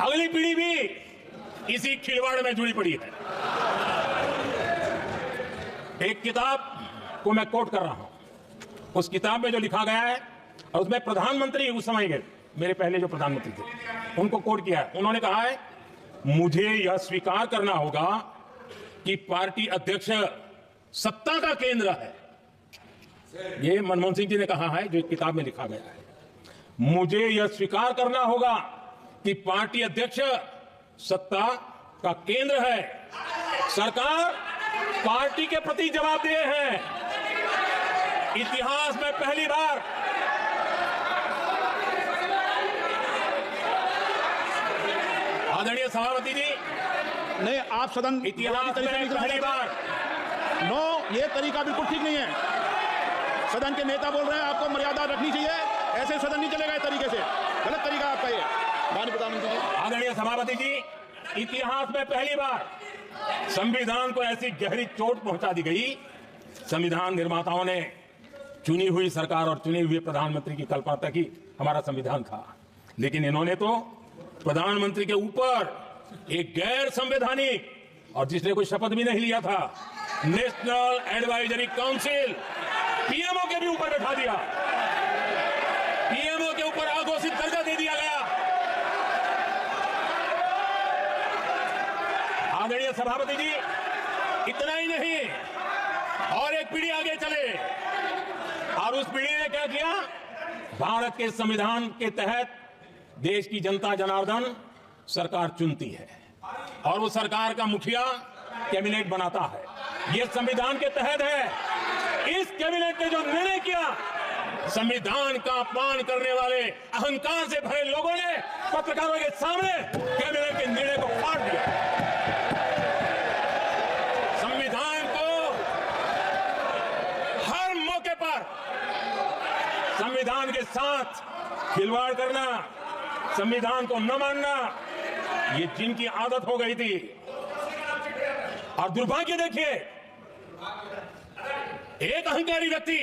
अगली पीढ़ी भी इसी खिलवाड़ में जुड़ी पड़ी है। एक किताब को मैं कोट कर रहा हूं, उस किताब में जो लिखा गया है, और उसमें प्रधानमंत्री उस समय के मेरे पहले जो प्रधानमंत्री थे उनको कोट किया है। उन्होंने कहा है, मुझे यह स्वीकार करना होगा कि पार्टी अध्यक्ष सत्ता का केंद्र है। ये मनमोहन सिंह जी ने कहा है, जो किताब में लिखा गया है। मुझे यह स्वीकार करना होगा कि पार्टी अध्यक्ष सत्ता का केंद्र है। सरकार पार्टी के प्रति जवाबदेह है। इतिहास में पहली बार आदरणीय सभापति जी, नहीं, आप सदन इतिहास में पहली बार ये तरीका बिल्कुल ठीक नहीं है। सदन के नेता बोल रहे हैं, आपको मर्यादा रखनी चाहिए, ऐसे सदन नहीं चलेगा इस तरीके से, गलत तरीका आपका ये। माननीय प्रधानमंत्री जी। आदरणीय सभापति जी, इतिहास में पहली बार संविधान को ऐसी गहरी चोट पहुंचा दी गई। संविधान निर्माताओं ने चुनी हुई सरकार और चुने हुए प्रधानमंत्री की कल्पना तक ही हमारा संविधान था, लेकिन इन्होंने तो प्रधानमंत्री के ऊपर एक गैर संवैधानिक, और जिसने कोई शपथ भी नहीं लिया था, नेशनल एडवाइजरी काउंसिल पीएमओ के भी ऊपर बैठा दिया। पीएमओ के ऊपर अघोषित दर्जा दे दिया गया। आदरणीय सभापति जी, इतना ही नहीं, और एक पीढ़ी आगे चले, और उस पीढ़ी ने क्या किया? भारत के संविधान के तहत देश की जनता जनार्दन सरकार चुनती है, और वो सरकार का मुखिया कैबिनेट बनाता है। ये संविधान के तहत है। इस कैबिनेट ने जो निर्णय किया, संविधान का अपमान करने वाले अहंकार से भरे लोगों ने पत्रकारों के सामने कैबिनेट के निर्णय को फाड़ दिया। संविधान को हर मौके पर संविधान के साथ खिलवाड़ करना, संविधान को न मानना, ये जिनकी आदत हो गई थी। और दुर्भाग्य देखिए, एक अहंकारी व्यक्ति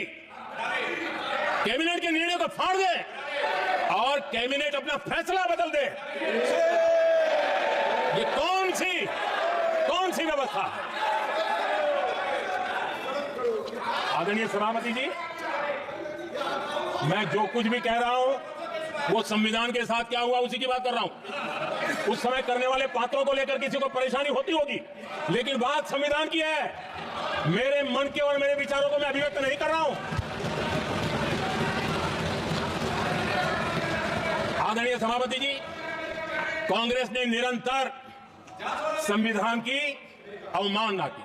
कैबिनेट के निर्णय को फाड़ दे और कैबिनेट अपना फैसला बदल दे। ये कौन सी व्यवस्था है? आदरणीय सभापति जी, मैं जो कुछ भी कह रहा हूं वो संविधान के साथ क्या हुआ उसी की बात कर रहा हूं। उस समय करने वाले पात्रों को लेकर किसी को परेशानी होती होगी, लेकिन बात संविधान की है। मेरे मन के और मेरे विचारों को मैं अभिव्यक्त नहीं कर रहा हूं। आदरणीय सभापति जी, कांग्रेस ने निरंतर संविधान की अवमानना की,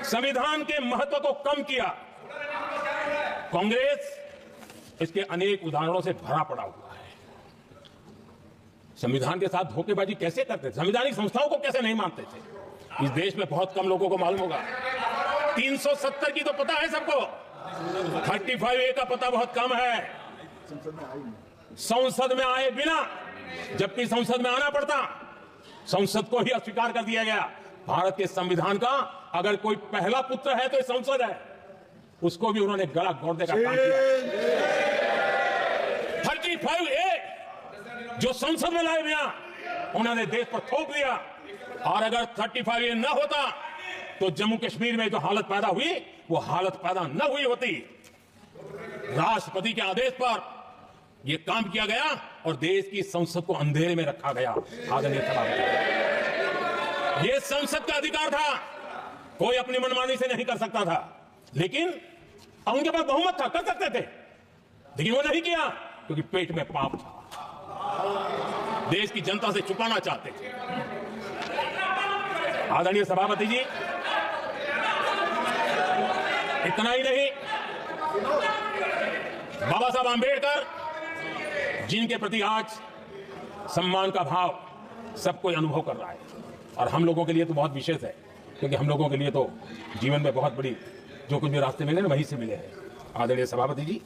संविधान के महत्व को कम किया। कांग्रेस इसके अनेक उदाहरणों से भरा पड़ा हुआ है। संविधान के साथ धोखेबाजी कैसे करते थे, संवैधानिक संस्थाओं को कैसे नहीं मानते थे, इस देश में बहुत कम लोगों को मालूम होगा। 370 की तो पता है सबको, 35A का पता बहुत कम है। संसद में आए बिना, जबकि संसद में आना पड़ता, संसद को ही अस्वीकार कर दिया गया। भारत के संविधान का अगर कोई पहला पुत्र है तो ये संसद है, उसको भी उन्होंने गला घोटने का काम किया। 35A जो संसद में लाए बिना उन्होंने देश पर थोप दिया। और अगर 35A न होता तो जम्मू कश्मीर में जो हालत पैदा हुई वो हालत पैदा न हुई होती। राष्ट्रपति के आदेश पर यह काम किया गया और देश की संसद को अंधेरे में रखा गया। आदरणीय सभापति, यह संसद का अधिकार था, कोई अपनी मनमानी से नहीं कर सकता था, लेकिन उनके पास बहुमत था, कर सकते थे, लेकिन वो नहीं किया क्योंकि पेट में पाप था, देश की जनता से छुपाना चाहते थे। आदरणीय सभापति जी, इतना ही नहीं, बाबा साहब आंबेडकर जिनके प्रति आज सम्मान का भाव सब कोई अनुभव कर रहा है, और हम लोगों के लिए तो बहुत विशेष है, क्योंकि हम लोगों के लिए तो जीवन में बहुत बड़ी जो कुछ भी रास्ते मिले ना वहीं से मिले हैं। आदरणीय सभापति जी,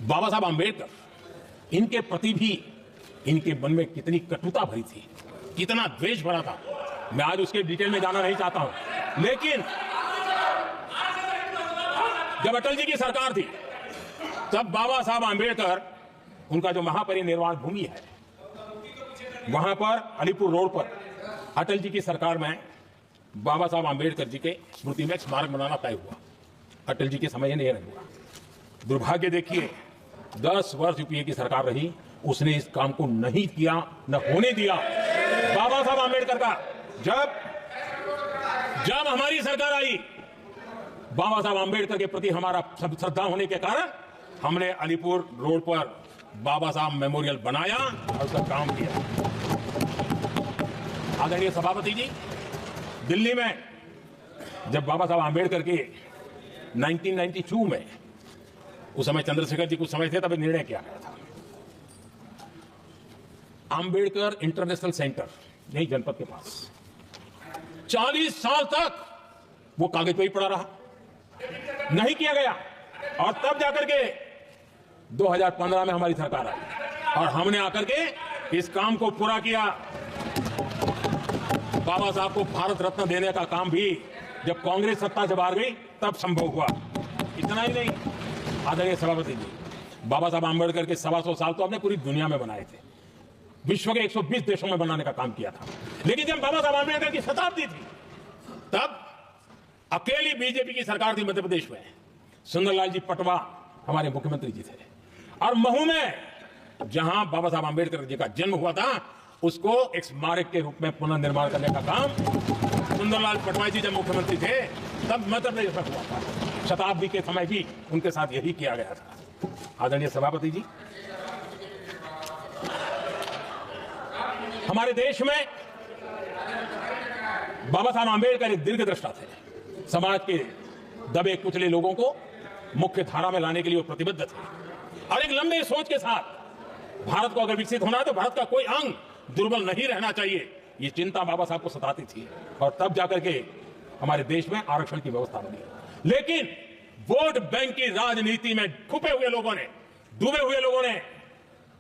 बाबा साहब आंबेडकर, इनके प्रति भी इनके मन में कितनी कटुता भरी थी, कितना द्वेष भरा था, मैं आज उसके डिटेल में जाना नहीं चाहता हूं। लेकिन जब अटल जी की सरकार थी तब बाबा साहब आंबेडकर, उनका जो महापरिनिर्वाण भूमि है वहां पर अलीपुर रोड पर अटल जी की सरकार में बाबा साहब आंबेडकर जी के स्मृति में स्मारक बनाना तय हुआ। अटल जी के समय नहीं हुआ। दुर्भाग्य देखिए, 10 वर्ष यूपीए की सरकार रही, उसने इस काम को नहीं किया, न होने दिया। बाबा साहब आंबेडकर का जब हमारी सरकार आई, बाबा साहब आंबेडकर के प्रति हमारा श्रद्धा होने के कारण हमने अलीपुर रोड पर बाबा साहब मेमोरियल बनाया और उसका काम किया। आदरणीय सभापति जी, दिल्ली में जब बाबा साहब आंबेडकर के 1992 में, उस समय चंद्रशेखर जी कुछ समय थे, तब निर्णय किया गया था आंबेडकर इंटरनेशनल सेंटर यही जनपद के पास 40 साल तक वो कागज पे ही पड़ा रहा, नहीं किया गया। और तब जाकर के 2015 में हमारी सरकार आई और हमने आकर के इस काम को पूरा किया। बाबा साहब को भारत रत्न देने का काम भी जब कांग्रेस सत्ता से बाहर गई तब संभव हुआ। इतना ही नहीं, आदरणीय सभापति जी, बाबा साहब आंबेडकर के 125 साल तो हमने पूरी दुनिया में बनाए थे, विश्व के 120 देशों में बनाने का काम किया था। लेकिन जब बाबा साहब आंबेडकर की शताब्दी थी तब अकेली बीजेपी की सरकार थी मध्य प्रदेश में। सुंदरलाल जी पटवा हमारे मुख्यमंत्री जी थे, और महू में जहां बाबा साहब आंबेडकर जी का जन्म हुआ था उसको एक स्मारक के रूप में पुनर्निर्माण करने का काम सुंदरलाल पटवा जी जब मुख्यमंत्री थे तब मध्य प्रदेश में हुआ था। शताब्दी के समय भी उनके साथ यही किया गया था। आदरणीय सभापति जी, हमारे देश में बाबा साहब आंबेडकर एक दीर्घदृष्टा थे, समाज के दबे कुचले लोगों को मुख्य धारा में लाने के लिए वो प्रतिबद्ध थे और एक लंबे सोच के साथ भारत को अगर विकसित होना है तो भारत का कोई अंग दुर्बल नहीं रहना चाहिए, ये चिंता बाबा साहब को सताती थी और तब जाकर के हमारे देश में आरक्षण की व्यवस्था बनी। लेकिन वोट बैंक की राजनीति में छुपे हुए लोगों ने, डूबे हुए लोगों ने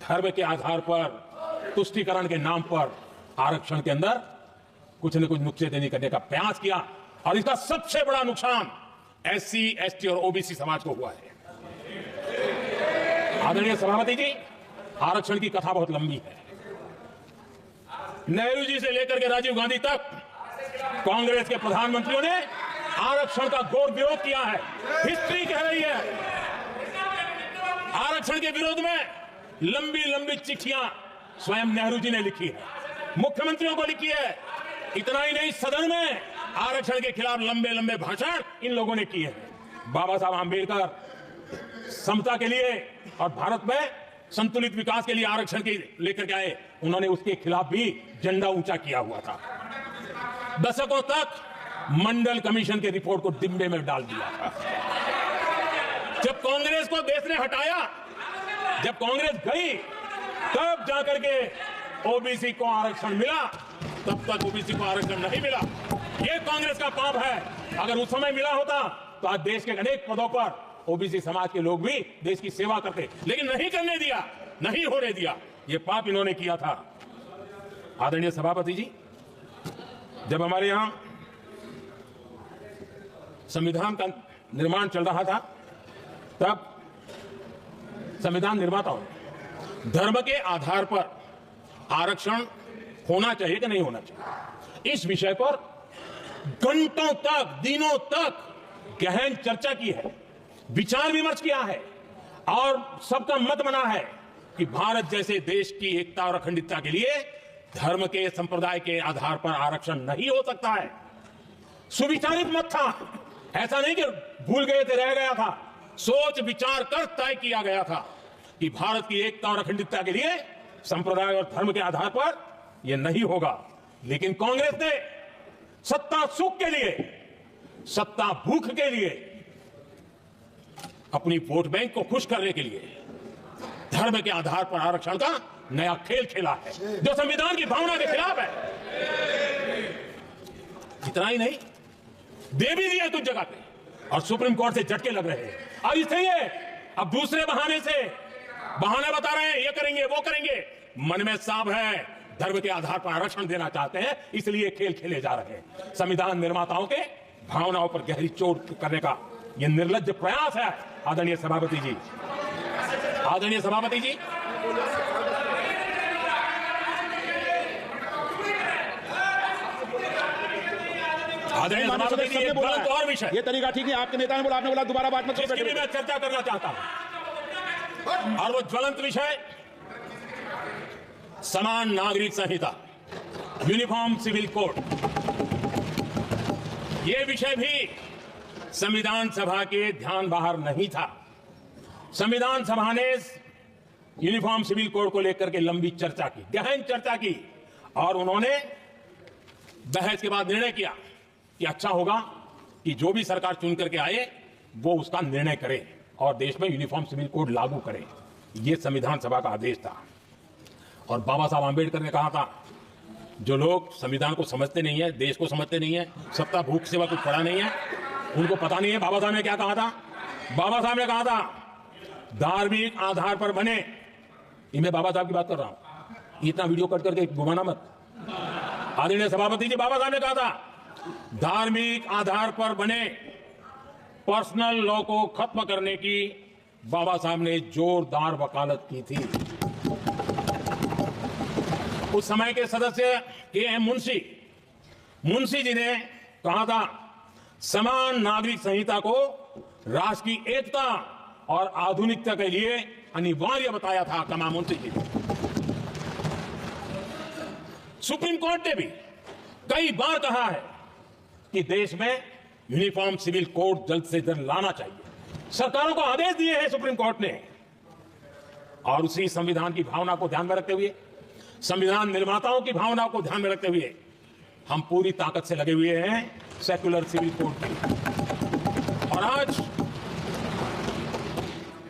धर्म के आधार पर, तुष्टीकरण के नाम पर आरक्षण के अंदर कुछ न कुछ नुक्सेदनी करने का प्रयास किया और इसका सबसे बड़ा नुकसान एससी, एसटी और ओबीसी समाज को हुआ है। आदरणीय सभापति जी, आरक्षण की कथा बहुत लंबी है। नेहरू जी से लेकर के राजीव गांधी तक कांग्रेस के प्रधानमंत्रियों ने आरक्षण का घोर विरोध किया है। हिस्ट्री कह रही है आरक्षण के विरोध में लंबी लंबी चिट्ठियां स्वयं नेहरू जी ने लिखी है, मुख्यमंत्रियों को लिखी है। इतना ही नहीं, सदन में आरक्षण के खिलाफ लंबे लंबे भाषण इन लोगों ने किए हैं। बाबा साहब आंबेडकर समता के लिए और भारत में संतुलित विकास के लिए आरक्षण के लेकर के आए, उन्होंने उसके खिलाफ भी झंडा ऊंचा किया हुआ था। दशकों तक मंडल कमीशन के रिपोर्ट को डिब्बे में डाल दिया था। जब कांग्रेस को देश ने हटाया, जब कांग्रेस गई, तब जाकर के ओबीसी को आरक्षण मिला, तब तक ओबीसी को आरक्षण नहीं मिला। ये कांग्रेस का पाप है। अगर उस समय मिला होता तो आज देश के अनेक पदों पर ओबीसी समाज के लोग भी देश की सेवा करते, लेकिन नहीं करने दिया, नहीं होने दिया। ये पाप इन्होंने किया था। आदरणीय सभापति जी, जब हमारे यहां संविधान का निर्माण चल रहा था, तब संविधान निर्माताओं ने धर्म के आधार पर आरक्षण होना चाहिए कि नहीं होना चाहिए, इस विषय पर घंटों तक, दिनों तक गहन चर्चा की है, विचार विमर्श किया है और सबका मत बना है कि भारत जैसे देश की एकता और अखंडता के लिए धर्म के, संप्रदाय के आधार पर आरक्षण नहीं हो सकता है। सुविचारित मत था, ऐसा नहीं कि भूल गए थे, रह गया था। सोच विचार कर तय किया गया था कि भारत की एकता और अखंडता के लिए संप्रदाय और धर्म के आधार पर यह नहीं होगा। लेकिन कांग्रेस ने सत्ता सुख के लिए, सत्ता भूख के लिए, अपनी वोट बैंक को खुश करने के लिए धर्म के आधार पर आरक्षण का नया खेल खेला है, जो संविधान की भावना के खिलाफ है। इतना ही नहीं, दे भी दिया कुछ जगह पे और सुप्रीम कोर्ट से झटके लग रहे हैं। अब इसलिए अब दूसरे बहाने से बहाने बता रहे हैं, ये करेंगे वो करेंगे। मन में साफ है, धर्म के आधार पर आरक्षण देना चाहते हैं, इसलिए खेल खेले जा रहे हैं। संविधान निर्माताओं के भावनाओं पर गहरी चोट करने का यह निर्लज्ज प्रयास है। आदरणीय सभापति जी, आदरणीय सभापति जी, आदरणीय सभापति जी, एक गलत और विषय, ये तरीका ठीक नहीं। आपके नेता ने बोला, आपने बोला दोबारा बात मत करो, इसकी भी मैं चर्चा करना चाहता हूं। और वो ज्वलंत विषय समान नागरिक संहिता, यूनिफॉर्म सिविल कोड। यह विषय भी संविधान सभा के ध्यान बाहर नहीं था। संविधान सभा ने यूनिफॉर्म सिविल कोड को लेकर के लंबी चर्चा की, गहन चर्चा की, और उन्होंने बहस के बाद निर्णय किया कि अच्छा होगा कि जो भी सरकार चुन करके आए वो उसका निर्णय करे और देश में यूनिफॉर्म सिविल कोड लागू करे। यह संविधान सभा का आदेश था। और बाबा साहब आंबेडकर ने कहा था, जो लोग संविधान को समझते नहीं है, देश को समझते नहीं है, सत्ता भूख सेवा कुछ पड़ा नहीं है, उनको पता नहीं है बाबा साहब ने क्या कहा था। बाबा साहब ने कहा था, धार्मिक आधार पर बने, मैं बाबा साहब की बात कर रहा हूं, इतना वीडियो कट करके घुमाना मत। आदरणीय सभापति जी, बाबा साहब ने कहा था, धार्मिक आधार पर बने पर्सनल लॉ को खत्म करने की बाबा साहब ने जोरदार वकालत की थी। उस समय के सदस्य के मुंशी जी ने कहा था, समान नागरिक संहिता को राष्ट्र की एकता और आधुनिकता के लिए अनिवार्य बताया था कमा मुंशी जी ने। सुप्रीम कोर्ट ने भी कई बार कहा है कि देश में यूनिफॉर्म सिविल कोड जल्द से जल्द लाना चाहिए। सरकारों को आदेश दिए हैं सुप्रीम कोर्ट ने। और उसी संविधान की भावना को ध्यान में रखते हुए, संविधान निर्माताओं की भावना को ध्यान में रखते हुए, हम पूरी ताकत से लगे हुए हैं सेक्युलर सिविल कोड के। और आज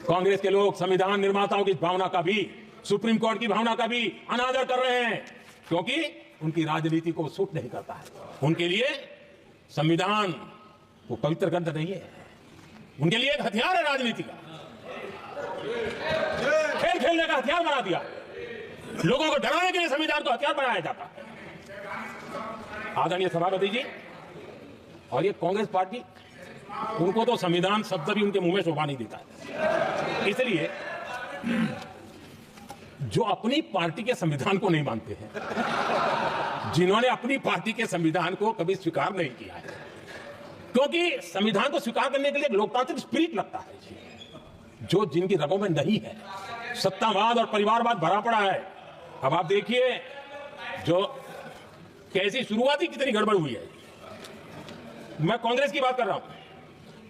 कांग्रेस के लोग संविधान निर्माताओं की भावना का भी, सुप्रीम कोर्ट की भावना का भी अनादर कर रहे हैं, क्योंकि उनकी राजनीति को सूट नहीं करता है। उनके लिए संविधान वो पवित्र ग्रंथ नहीं है, उनके लिए एक हथियार है राजनीति का, खेल खेलने का हथियार बना दिया। लोगों को डराने के लिए संविधान को हथियार बनाया जाता है। आदरणीय सभापति जी और ये कांग्रेस पार्टी, उनको तो संविधान शब्द भी उनके मुंह में शोभा नहीं देता है। इसलिए जो अपनी पार्टी के संविधान को नहीं मानते हैं, जिन्होंने अपनी पार्टी के संविधान को कभी स्वीकार नहीं किया है, क्योंकि संविधान को स्वीकार करने के लिए एक लोकतांत्रिक स्पिरिट लगता है, जो जिनकी रगों में नहीं है। सत्तावाद और परिवारवाद भरा पड़ा है। अब आप देखिए जो कैसी शुरुआती कितनी गड़बड़ हुई है। मैं कांग्रेस की बात कर रहा हूं।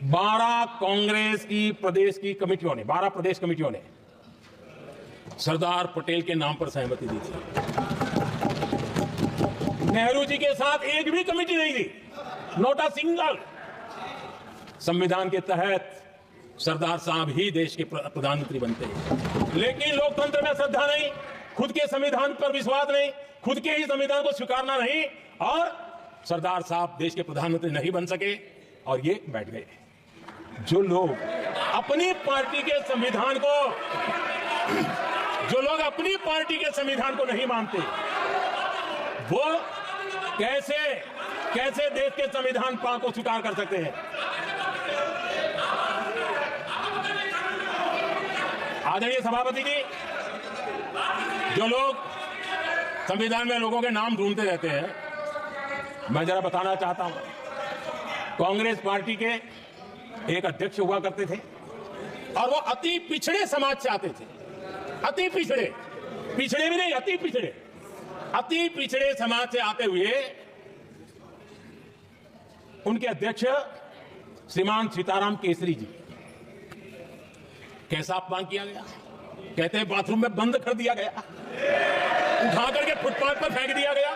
12 कांग्रेस की प्रदेश की कमेटियों ने, 12 प्रदेश कमेटियों ने सरदार पटेल के नाम पर सहमति दी थी। नेहरू जी के साथ एक भी कमेटी नहीं थी, नॉट अ सिंगल। संविधान के तहत सरदार साहब ही देश के प्रधानमंत्री बनते हैं, लेकिन लोकतंत्र में श्रद्धा नहीं, खुद के संविधान पर विश्वास नहीं, खुद के ही संविधान को स्वीकारना नहीं, और सरदार साहब देश के प्रधानमंत्री नहीं बन सके और ये बैठ गए। जो लोग अपनी पार्टी के संविधान को, जो लोग अपनी पार्टी के संविधान को नहीं मानते, वो कैसे देश के संविधान को स्वीकार कर सकते हैं? आदरणीय सभापति जी, जो लोग संविधान में लोगों के नाम ढूंढते रहते हैं, मैं जरा बताना चाहता हूं। कांग्रेस पार्टी के एक अध्यक्ष हुआ करते थे और वो अति पिछड़े समाज से आते थे। अति पिछड़े, पिछड़े भी नहीं, अति पिछड़े समाज से आते हुए उनके अध्यक्ष श्रीमान सीताराम केसरी जी, कैसा अपमान किया गया। कहते हैं बाथरूम में बंद कर दिया गया, उठा करके फुटपाथ पर फेंक दिया गया।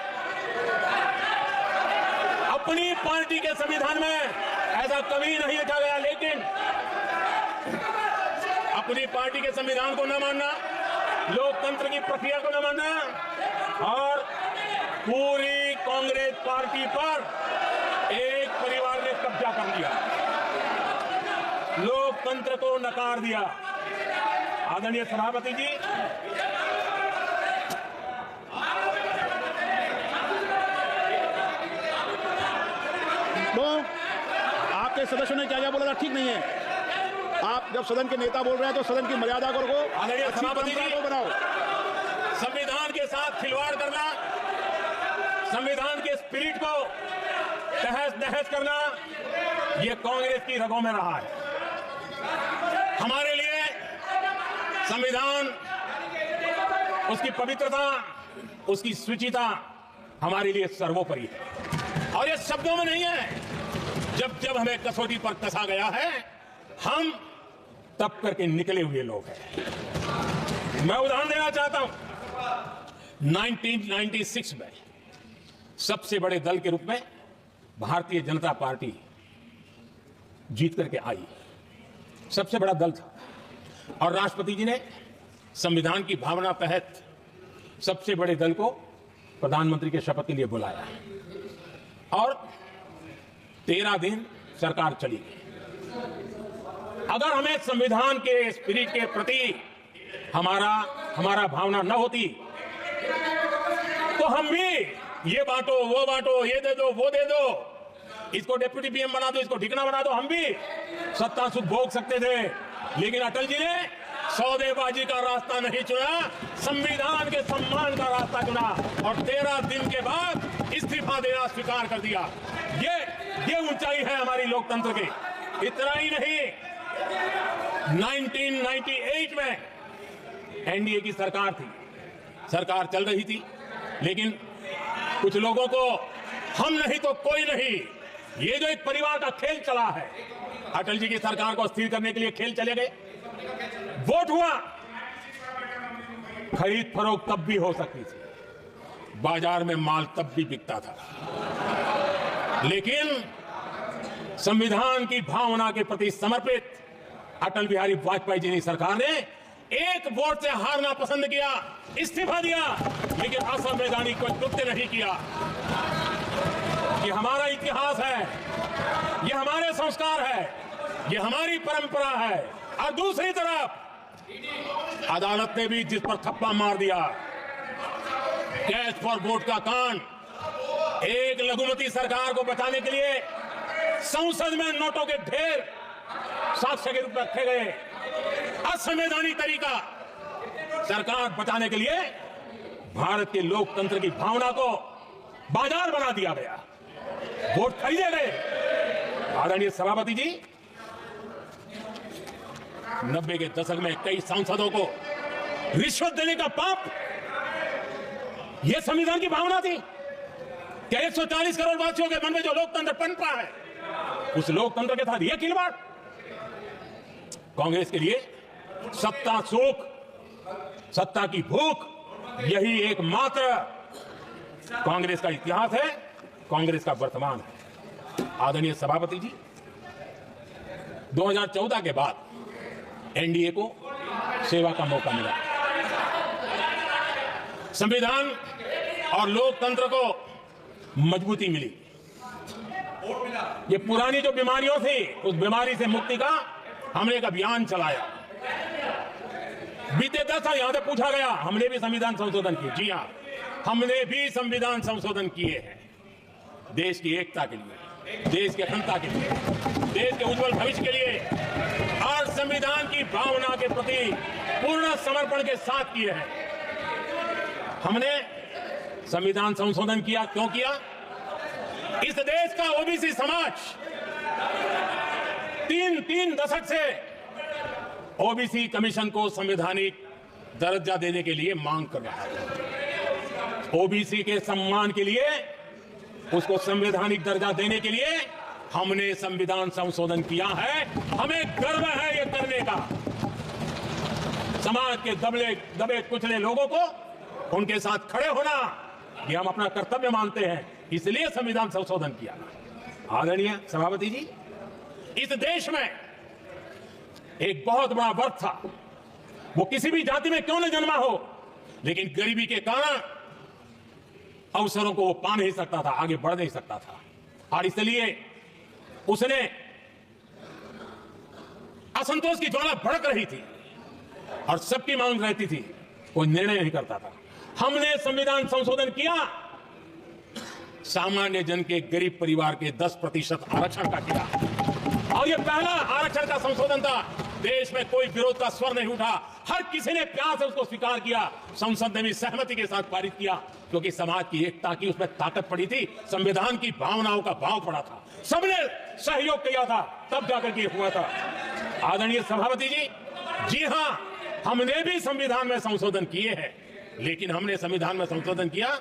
अपनी पार्टी के संविधान में ऐसा कभी नहीं लिखा गया, लेकिन अपनी पार्टी के संविधान को न मानना, लोकतंत्र की प्रक्रिया को न मानना और पूरी कांग्रेस पार्टी पर एक परिवार ने कब्जा कर लिया, लोकतंत्र को नकार दिया। आदरणीय सभापति जी, तो आपके सदस्यों ने क्या क्या बोला था ठीक नहीं है। आप जब सदन के नेता बोल रहे हैं तो सदन की मर्यादा को आदरणीय सभापति जी बनाओ। संविधान के साथ खिलवाड़ करना, संविधान के स्पिरिट को तहस नहस करना, यह कांग्रेस की रगों में रहा है। हमारे लिए संविधान, उसकी पवित्रता, उसकी शुचिता हमारे लिए सर्वोपरि है। और ये शब्दों में नहीं है, जब जब हमें कसौटी पर कसा गया है, हम तब करके निकले हुए लोग हैं। मैं उदाहरण देना चाहता हूं। 1996 में सबसे बड़े दल के रूप में भारतीय जनता पार्टी जीत करके आई, सबसे बड़ा दल था, और राष्ट्रपति जी ने संविधान की भावना तहत सबसे बड़े दल को प्रधानमंत्री के शपथ के लिए बुलाया और 13 दिन सरकार चली गई। अगर हमें संविधान के स्पिरिट के प्रति हमारा भावना न होती तो हम भी ये बांटो, वो बांटो, ये दे दो, वो दे दो, इसको डिप्टी पीएम बना दो, इसको ठिकाना बना दो, हम भी सत्ता सुख भोग सकते थे। लेकिन अटल जी ने सौदेबाजी का रास्ता नहीं चुना, संविधान के सम्मान का रास्ता चुना और 13 दिन के बाद इस्तीफा देना स्वीकार कर दिया। ये ऊंचाई है हमारी लोकतंत्र की। इतना ही नहीं, 1998 में एनडीए की सरकार थी, सरकार चल रही थी, लेकिन कुछ लोगों को हम नहीं तो कोई नहीं, ये जो एक परिवार का खेल चला है, अटल जी की सरकार को अस्थिर करने के लिए खेल चले गए। वोट हुआ, खरीद फरोख्त तब भी हो सकती थी, बाजार में माल तब भी बिकता था, लेकिन संविधान की भावना के प्रति समर्पित अटल बिहारी वाजपेयी जी की सरकार ने एक वोट से हारना पसंद किया, इस्तीफा दिया, लेकिन असंवैधानिक को कृत्य नहीं किया। ये हमारा इतिहास है, ये हमारे संस्कार है, ये हमारी परंपरा है। और दूसरी तरफ अदालत ने भी जिस पर थप्पा मार दिया, कैश फॉर वोट का कांड, एक लघुमती सरकार को बचाने के लिए संसद में नोटों के ढेर साक्ष्य के रूप में रखे गए, असंवैधानिक तरीका। सरकार बचाने के लिए भारत के लोकतंत्र की भावना को बाजार बना दिया गया, वोट खरीदे गए। आदरणीय सभापति जी, 90 के दशक में कई सांसदों को रिश्वत देने का पाप, यह संविधान की भावना थी। क्या 140 करोड़ वासियों के मन में जो लोकतंत्र पनपा है, उस लोकतंत्र के साथ यह खिलवाड़? कांग्रेस के लिए सत्ता सुख, सत्ता की भूख, यही एकमात्र कांग्रेस का इतिहास है, कांग्रेस का वर्तमान है। आदरणीय सभापति जी, 2014 के बाद एनडीए को सेवा का मौका मिला। संविधान और लोकतंत्र को मजबूती मिली। ये पुरानी जो बीमारियों थी, उस बीमारी से मुक्ति का हमने एक अभियान चलाया। बीते 10 साल यहां से पूछा गया, हमने भी संविधान संशोधन किए। जी हां, हमने भी संविधान संशोधन किए हैं, देश की एकता के लिए, देश की अखंडता के लिए, देश के उज्जवल भविष्य के लिए और संविधान की भावना के प्रति पूर्ण समर्पण के साथ किए हैं। हमने संविधान संशोधन किया, क्यों किया? इस देश का ओबीसी समाज तीन दशक से ओबीसी कमीशन को संवैधानिक दर्जा देने के लिए मांग कर रहा है। ओबीसी के सम्मान के लिए, उसको संवैधानिक दर्जा देने के लिए हमने संविधान संशोधन किया है। हमें गर्व है ये करने का। समाज के दबे कुचले लोगों को उनके साथ खड़े होना, ये हम अपना कर्तव्य मानते हैं, इसलिए संविधान संशोधन किया। आदरणीय सभापति जी, इस देश में एक बहुत बड़ा वर्ग था, वो किसी भी जाति में क्यों न जन्मा हो, लेकिन गरीबी के कारण अवसरों को वो पा नहीं सकता था, आगे बढ़ नहीं सकता था, और इसलिए उसने असंतोष की ज्वाला भड़क रही थी और सबकी मांग रहती थी, कोई निर्णय नहीं करता था। हमने संविधान संशोधन किया, सामान्य जन के गरीब परिवार के 10% आरक्षण का किया, और यह पहला आरक्षण का संशोधन था। देश में कोई विरोध का स्वर नहीं उठा, हर किसी ने प्यार से उसको स्वीकार किया। संसद ने भी सहमति के साथ पारित किया, क्योंकि समाज की एकता की उसमें ताकत पड़ी थी, संविधान की भावनाओं का भाव पड़ा था, सबने सहयोग किया था, तब जाकर के हुआ था। आदरणीय सभापति जी, जी हां, हमने भी संविधान में संशोधन किए हैं, लेकिन हमने संविधान में संशोधन किया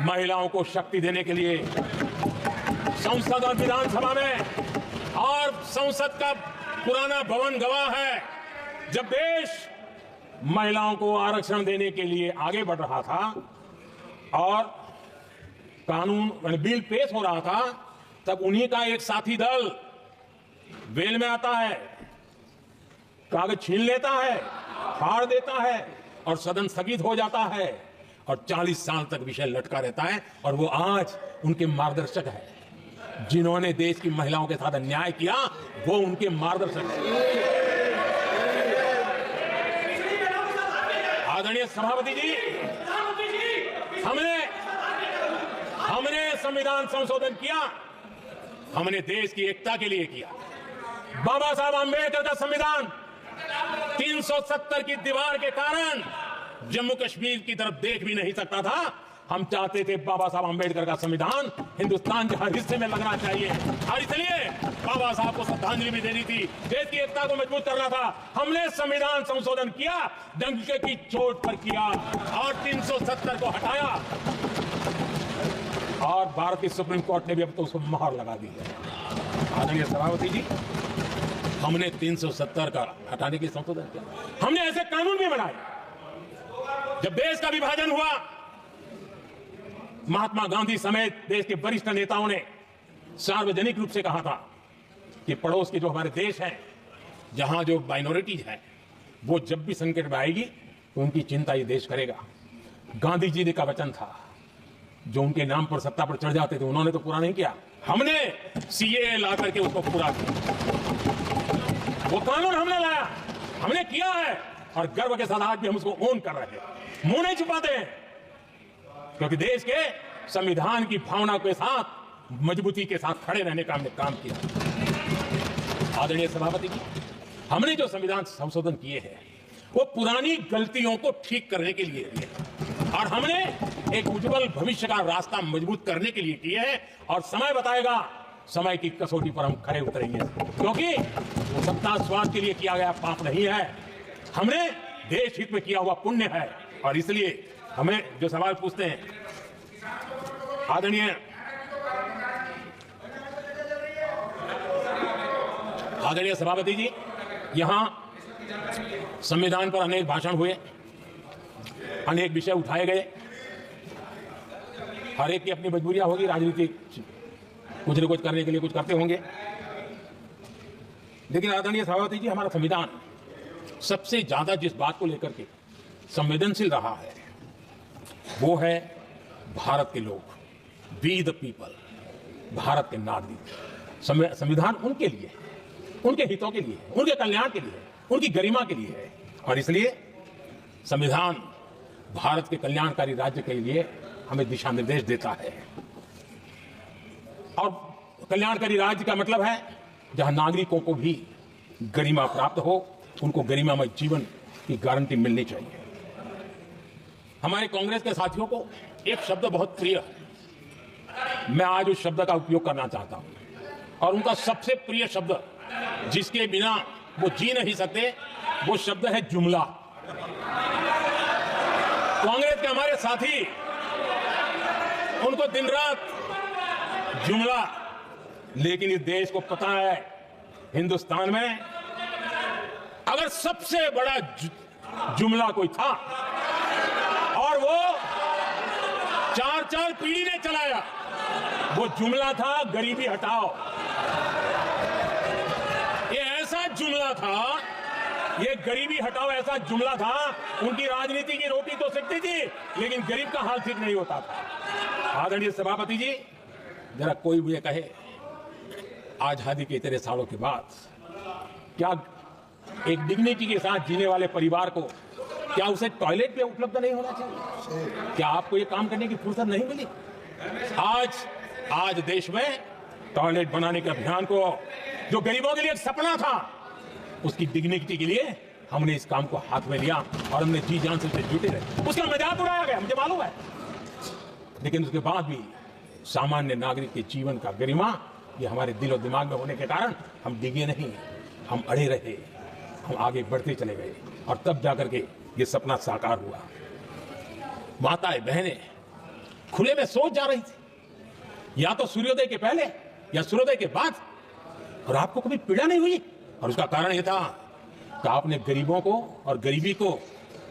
महिलाओं को शक्ति देने के लिए। संसद और विधानसभा में, और संसद का पुराना भवन गवाह है, जब देश महिलाओं को आरक्षण देने के लिए आगे बढ़ रहा था और कानून बिल पेश हो रहा था, तब उन्हीं का एक साथी दल वेल में आता है, कागज छीन लेता है, फाड़ देता है और सदन स्थगित हो जाता है, और 40 साल तक विषय लटका रहता है। और वो आज उनके मार्गदर्शक है, जिन्होंने देश की महिलाओं के साथ अन्याय किया, वो उनके मार्गदर्शक है। आदरणीय सभापति जी, हमने संविधान संशोधन किया, हमने देश की एकता के लिए किया। बाबा साहब आंबेडकर का संविधान 370 की दीवार के कारण जम्मू कश्मीर की तरफ देख भी नहीं सकता था। हम चाहते थे बाबा साहब आंबेडकर का संविधान हिंदुस्तान के हर हिस्से में लगना चाहिए, और इसलिए बाबा साहब को श्रद्धांजलि भी देनी थी, देश की एकता को मजबूत करना था। हमने संविधान संशोधन किया, डंके की चोट पर किया, और 370 को हटाया, और भारतीय सुप्रीम कोर्ट ने भी अब तो उसको मोहर लगा दी है। आदरणीय सभापति जी, हमने 370 का हटाने के संशोधन किया। हमने ऐसे कानून भी बनाए। जब देश का विभाजन हुआ, महात्मा गांधी समेत देश के वरिष्ठ नेताओं ने सार्वजनिक रूप से कहा था कि पड़ोस के जो हमारे देश हैं, जहां जो माइनॉरिटीज हैं, वो जब भी संकट में आएगी तो उनकी चिंता ये देश करेगा। गांधी जी ने का वचन था, जो उनके नाम पर सत्ता पर चढ़ जाते थे उन्होंने तो पूरा नहीं किया, हमने सीएए ला करके उसको पूरा किया। वो कानून हमने लाया, हमने किया है, और गर्व के साथ आज भी हम उसको ओन कर रहे हैं, मुंह नहीं छुपाते हैं, क्योंकि देश के संविधान की भावना के साथ मजबूती के साथ खड़े रहने का हमने काम किया। आदरणीय सभापति जी, हमने जो संविधान संशोधन किए हैं वो पुरानी गलतियों को ठीक करने के लिए किए हैं, और हमने एक उज्जवल भविष्य का रास्ता मजबूत करने के लिए किए हैं। और समय बताएगा, समय की कसौटी पर हम खड़े उतरेंगे, क्योंकि वो सत्ता स्वार्थ के लिए किया गया पाप नहीं है, हमने देश हित में किया हुआ पुण्य है। और इसलिए हमें जो सवाल पूछते हैं, आदरणीय सभापति जी, यहां संविधान पर अनेक भाषण हुए, अनेक विषय उठाए गए, हर एक की अपनी मजबूरियां होगी, राजनीतिक कुछ न कुछ करने के लिए कुछ करते होंगे, लेकिन आदरणीय सभापति जी, हमारा संविधान सबसे ज्यादा जिस बात को लेकर के संवेदनशील रहा है वो है भारत के लोग, वी द पीपल, भारत के नागरिक। संविधान उनके लिए, उनके हितों के लिए, उनके कल्याण के लिए, उनकी गरिमा के लिए है, और इसलिए संविधान भारत के कल्याणकारी राज्य के लिए हमें दिशा निर्देश देता है। और कल्याणकारी राज्य का मतलब है जहां नागरिकों को भी गरिमा प्राप्त हो, उनको गरिमामय जीवन की गारंटी मिलनी चाहिए। हमारे कांग्रेस के साथियों को एक शब्द बहुत प्रिय है, मैं आज उस शब्द का उपयोग करना चाहता हूं, और उनका सबसे प्रिय शब्द जिसके बिना वो जी नहीं सकते, वो शब्द है जुमला। कांग्रेस के हमारे साथी, उनको दिन रात जुमला, लेकिन इस देश को पता है हिंदुस्तान में अगर सबसे बड़ा जुमला कोई था और वो 4 पीढ़ी ने चलाया, वो जुमला था गरीबी हटाओ। ये ऐसा जुमला था, ये गरीबी हटाओ ऐसा जुमला था, उनकी राजनीति की रोटी तो सकती थी, लेकिन गरीब का हाल ठीक नहीं होता था। आदरणीय सभापति जी, जरा कोई मुझे कहे, आजादी के इतने सालों के बाद क्या एक डिग्निटी के साथ जीने वाले परिवार को क्या उसे टॉयलेट पे उपलब्ध नहीं होना चाहिए? क्या आपको ये काम करने की फुर्सत नहीं मिली? आज देश में टॉयलेट बनाने के अभियान को, जो गरीबों के लिए एक सपना था, उसकी डिग्निटी के लिए हमने इस काम को हाथ में लिया और हमने जी जान से जुटे रहे। उसका मजाक उड़ाया गया, मुझे मालूम है, लेकिन उसके बाद भी सामान्य नागरिक के जीवन का गरिमा ये हमारे दिल और दिमाग में होने के कारण हम डिगे नहीं, हम अड़े रहे, हम आगे बढ़ते चले गए, और तब जाकर के ये सपना साकार हुआ। माताएं बहनें खुले में सोच जा रही थी, या तो सूर्योदय के पहले या सूर्योदय के बाद, और आपको कभी पीड़ा नहीं हुई। और उसका कारण यह था कि आपने गरीबों को और गरीबी को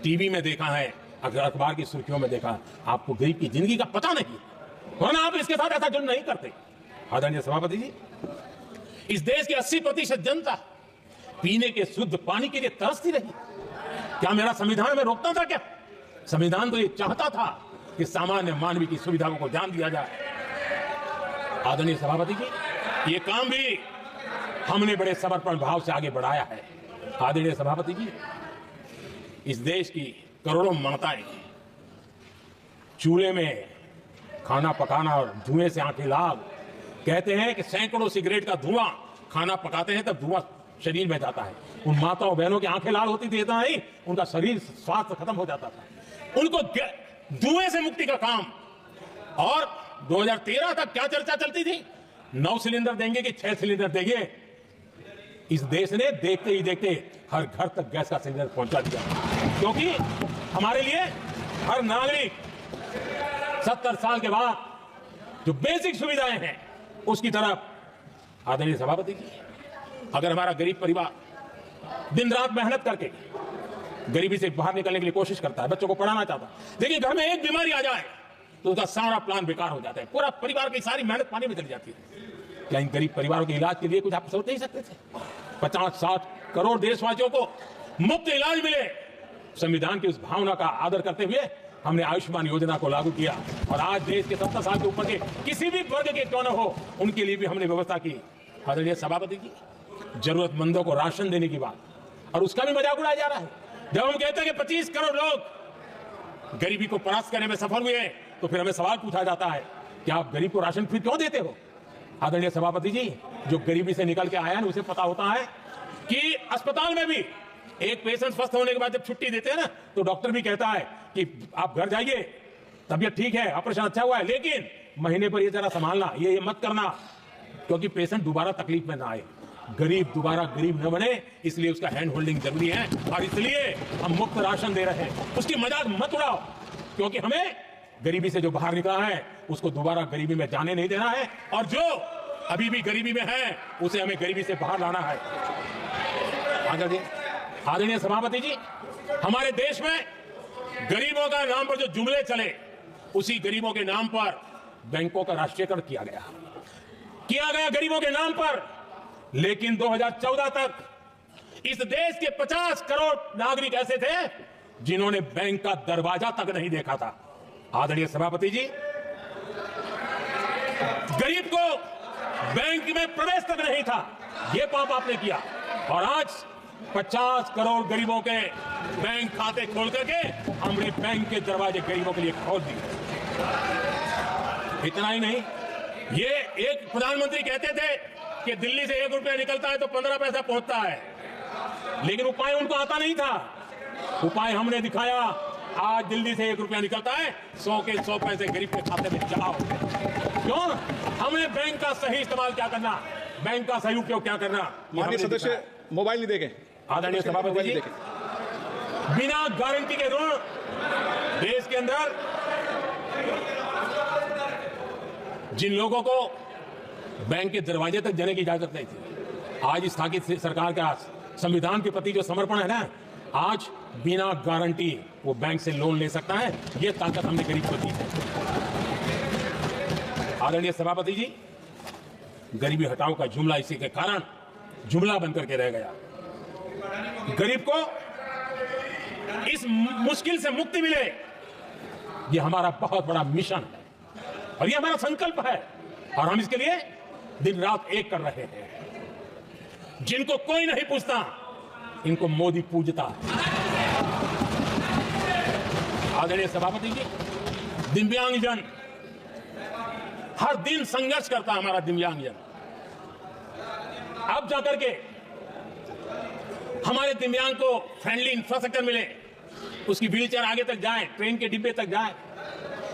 टीवी में देखा है, अखबार की सुर्खियों में देखा, आपको गरीब की जिंदगी का पता नहीं, वरना आप इसके साथ ऐसा जुल्म नहीं करते। आदरणीय सभापति जी, इस देश की 80% जनता पीने के शुद्ध पानी के लिए तरसती रही। क्या मेरा संविधान में रोकता था? क्या संविधान तो ये चाहता था कि सामान्य मानवीय की सुविधाओं को ध्यान दिया जाए। आदरणीय सभापति जी, ये काम भी हमने बड़े समर्पण भाव से आगे बढ़ाया है। आदरणीय सभापति जी, इस देश की करोड़ों माताएं चूल्हे में खाना पकाना और धुएं से आंखें लाल, कहते हैं कि सैकड़ों सिगरेट का धुआं खाना पकाते हैं तब धुआं शरीर में जाता है। उन माताओं बहनों की आंखें लाल होती थी, इतना नहीं, उनका शरीर स्वास्थ्य खत्म हो जाता था। उनको धुएं से मुक्ति का काम, और 2013 तक क्या चर्चा चलती थी, 9 सिलेंडर देंगे कि 6 सिलेंडर देंगे। इस देश ने देखते ही देखते हर घर तक गैस का सिलेंडर पहुंचा दिया, क्योंकि हमारे लिए हर नागरिक 70 साल के बाद जो बेसिक सुविधाएं हैं उसकी तरफ। आदरणीय सभापति जी, अगर हमारा गरीब परिवार दिन रात मेहनत करके गरीबी से बाहर निकलने के लिए कोशिश करता है, बच्चों को पढ़ाना चाहता है, लेकिन घर में एक बीमारी आ जाए तो उसका सारा प्लान बेकार हो जाता है, पूरा परिवार की सारी मेहनत पानी में चली जाती है। क्या इन गरीब परिवारों के इलाज के लिए कुछ आप सोच नहीं सकते थे? 50-60 करोड़ देशवासियों को मुफ्त इलाज मिले। संविधान की उस भावना का आदर करते हुए हमने आयुष्मान योजना को लागू किया और आज देश के 70 साल के ऊपर के किसी भी वर्ग के क्यों न हो, उनके लिए भी हमने व्यवस्था की। आदरणीय सभापति जी, जरूरतमंदों को राशन देने की बात, और उसका भी मजाक उड़ाया जा रहा है। जब हम कहते हैं कि 25 करोड़ लोग गरीबी को परास्त करने में सफल हुए, तो फिर हमें सवाल पूछा जाता है कि आप गरीब को राशन फिर क्यों देते हो? आदरणीय सभापति जी, जो गरीबी से निकल के आया है उसे पता होता है कि अस्पताल में भी एक पेशेंट स्वस्थ होने के बाद जब छुट्टी देते हैं ना, तो डॉक्टर भी कहता है कि आप घर जाइए, तबीयत ठीक है, ऑपरेशन अच्छा हुआ है, लेकिन महीने पर ये जरा संभालना, ये मत करना, क्योंकि पेशेंट दोबारा तकलीफ में ना आए, गरीब दोबारा गरीब न बने, इसलिए उसका हैंड होल्डिंग जरूरी है। और इसलिए हम मुफ्त राशन दे रहे हैं। उसकी मजाक मत उड़ाओ, क्योंकि हमें गरीबी से जो बाहर निकला है उसको दोबारा गरीबी में जाने नहीं देना है, और जो अभी भी गरीबी में है उसे हमें गरीबी से बाहर लाना है। आदरणीय सभापति जी, हमारे देश में गरीबों का नाम पर जो जुमले चले, उसी गरीबों के नाम पर बैंकों का राष्ट्रीयकरण किया गया गरीबों के नाम पर। लेकिन 2014 तक इस देश के 50 करोड़ नागरिक ऐसे थे जिन्होंने बैंक का दरवाजा तक नहीं देखा था। आदरणीय सभापति जी, गरीब को बैंक में प्रवेश तक नहीं था, यह पाप आपने किया, और आज 50 करोड़ गरीबों के बैंक खाते खोल करके हमने बैंक के दरवाजे गरीबों के लिए खोल दिए। इतना ही नहीं, ये एक प्रधानमंत्री कहते थे कि दिल्ली से 1 रुपया निकलता है तो 15 पैसा पहुंचता है, लेकिन उपाय उनको आता नहीं था। उपाय हमने दिखाया। आज दिल्ली से 1 रुपया निकलता है, 100 के 100 पैसे गरीब के खाते में जमा होते हैं। क्यों? हमें बैंक का सही इस्तेमाल क्या करना, बैंक का सही उपयोग क्या करना। माननीय सदस्य मोबाइल नहीं देखें। आदरणीय सभापति जी, बिना गारंटी के ऋण देश के अंदर जिन लोगों को बैंक के दरवाजे तक जाने की इजाजत नहीं थी, आज स्थापित सरकार का संविधान के प्रति जो समर्पण है ना, आज बिना गारंटी वो बैंक से लोन ले सकता है। ये ताकत हमने गरीब को दी है। आदरणीय सभापति जी, गरीबी हटाओ का जुमला इसी के कारण जुमला बनकर के रह गया। गरीब को इस मुश्किल से मुक्ति मिले, ये हमारा बहुत बड़ा मिशन है और ये हमारा संकल्प है, और हम इसके लिए दिन रात एक कर रहे हैं। जिनको कोई नहीं पूछता, इनको मोदी पूजता है। आदरणीय सभापति जी, दिव्यांगजन हर दिन संघर्ष करता है। हमारा दिव्यांगजन अब जाकर के हमारे दिव्यांग को फ्रेंडली इंफ्रास्ट्रक्चर मिले, उसकी व्हीलचेयर आगे तक जाए, ट्रेन के डिब्बे तक जाए,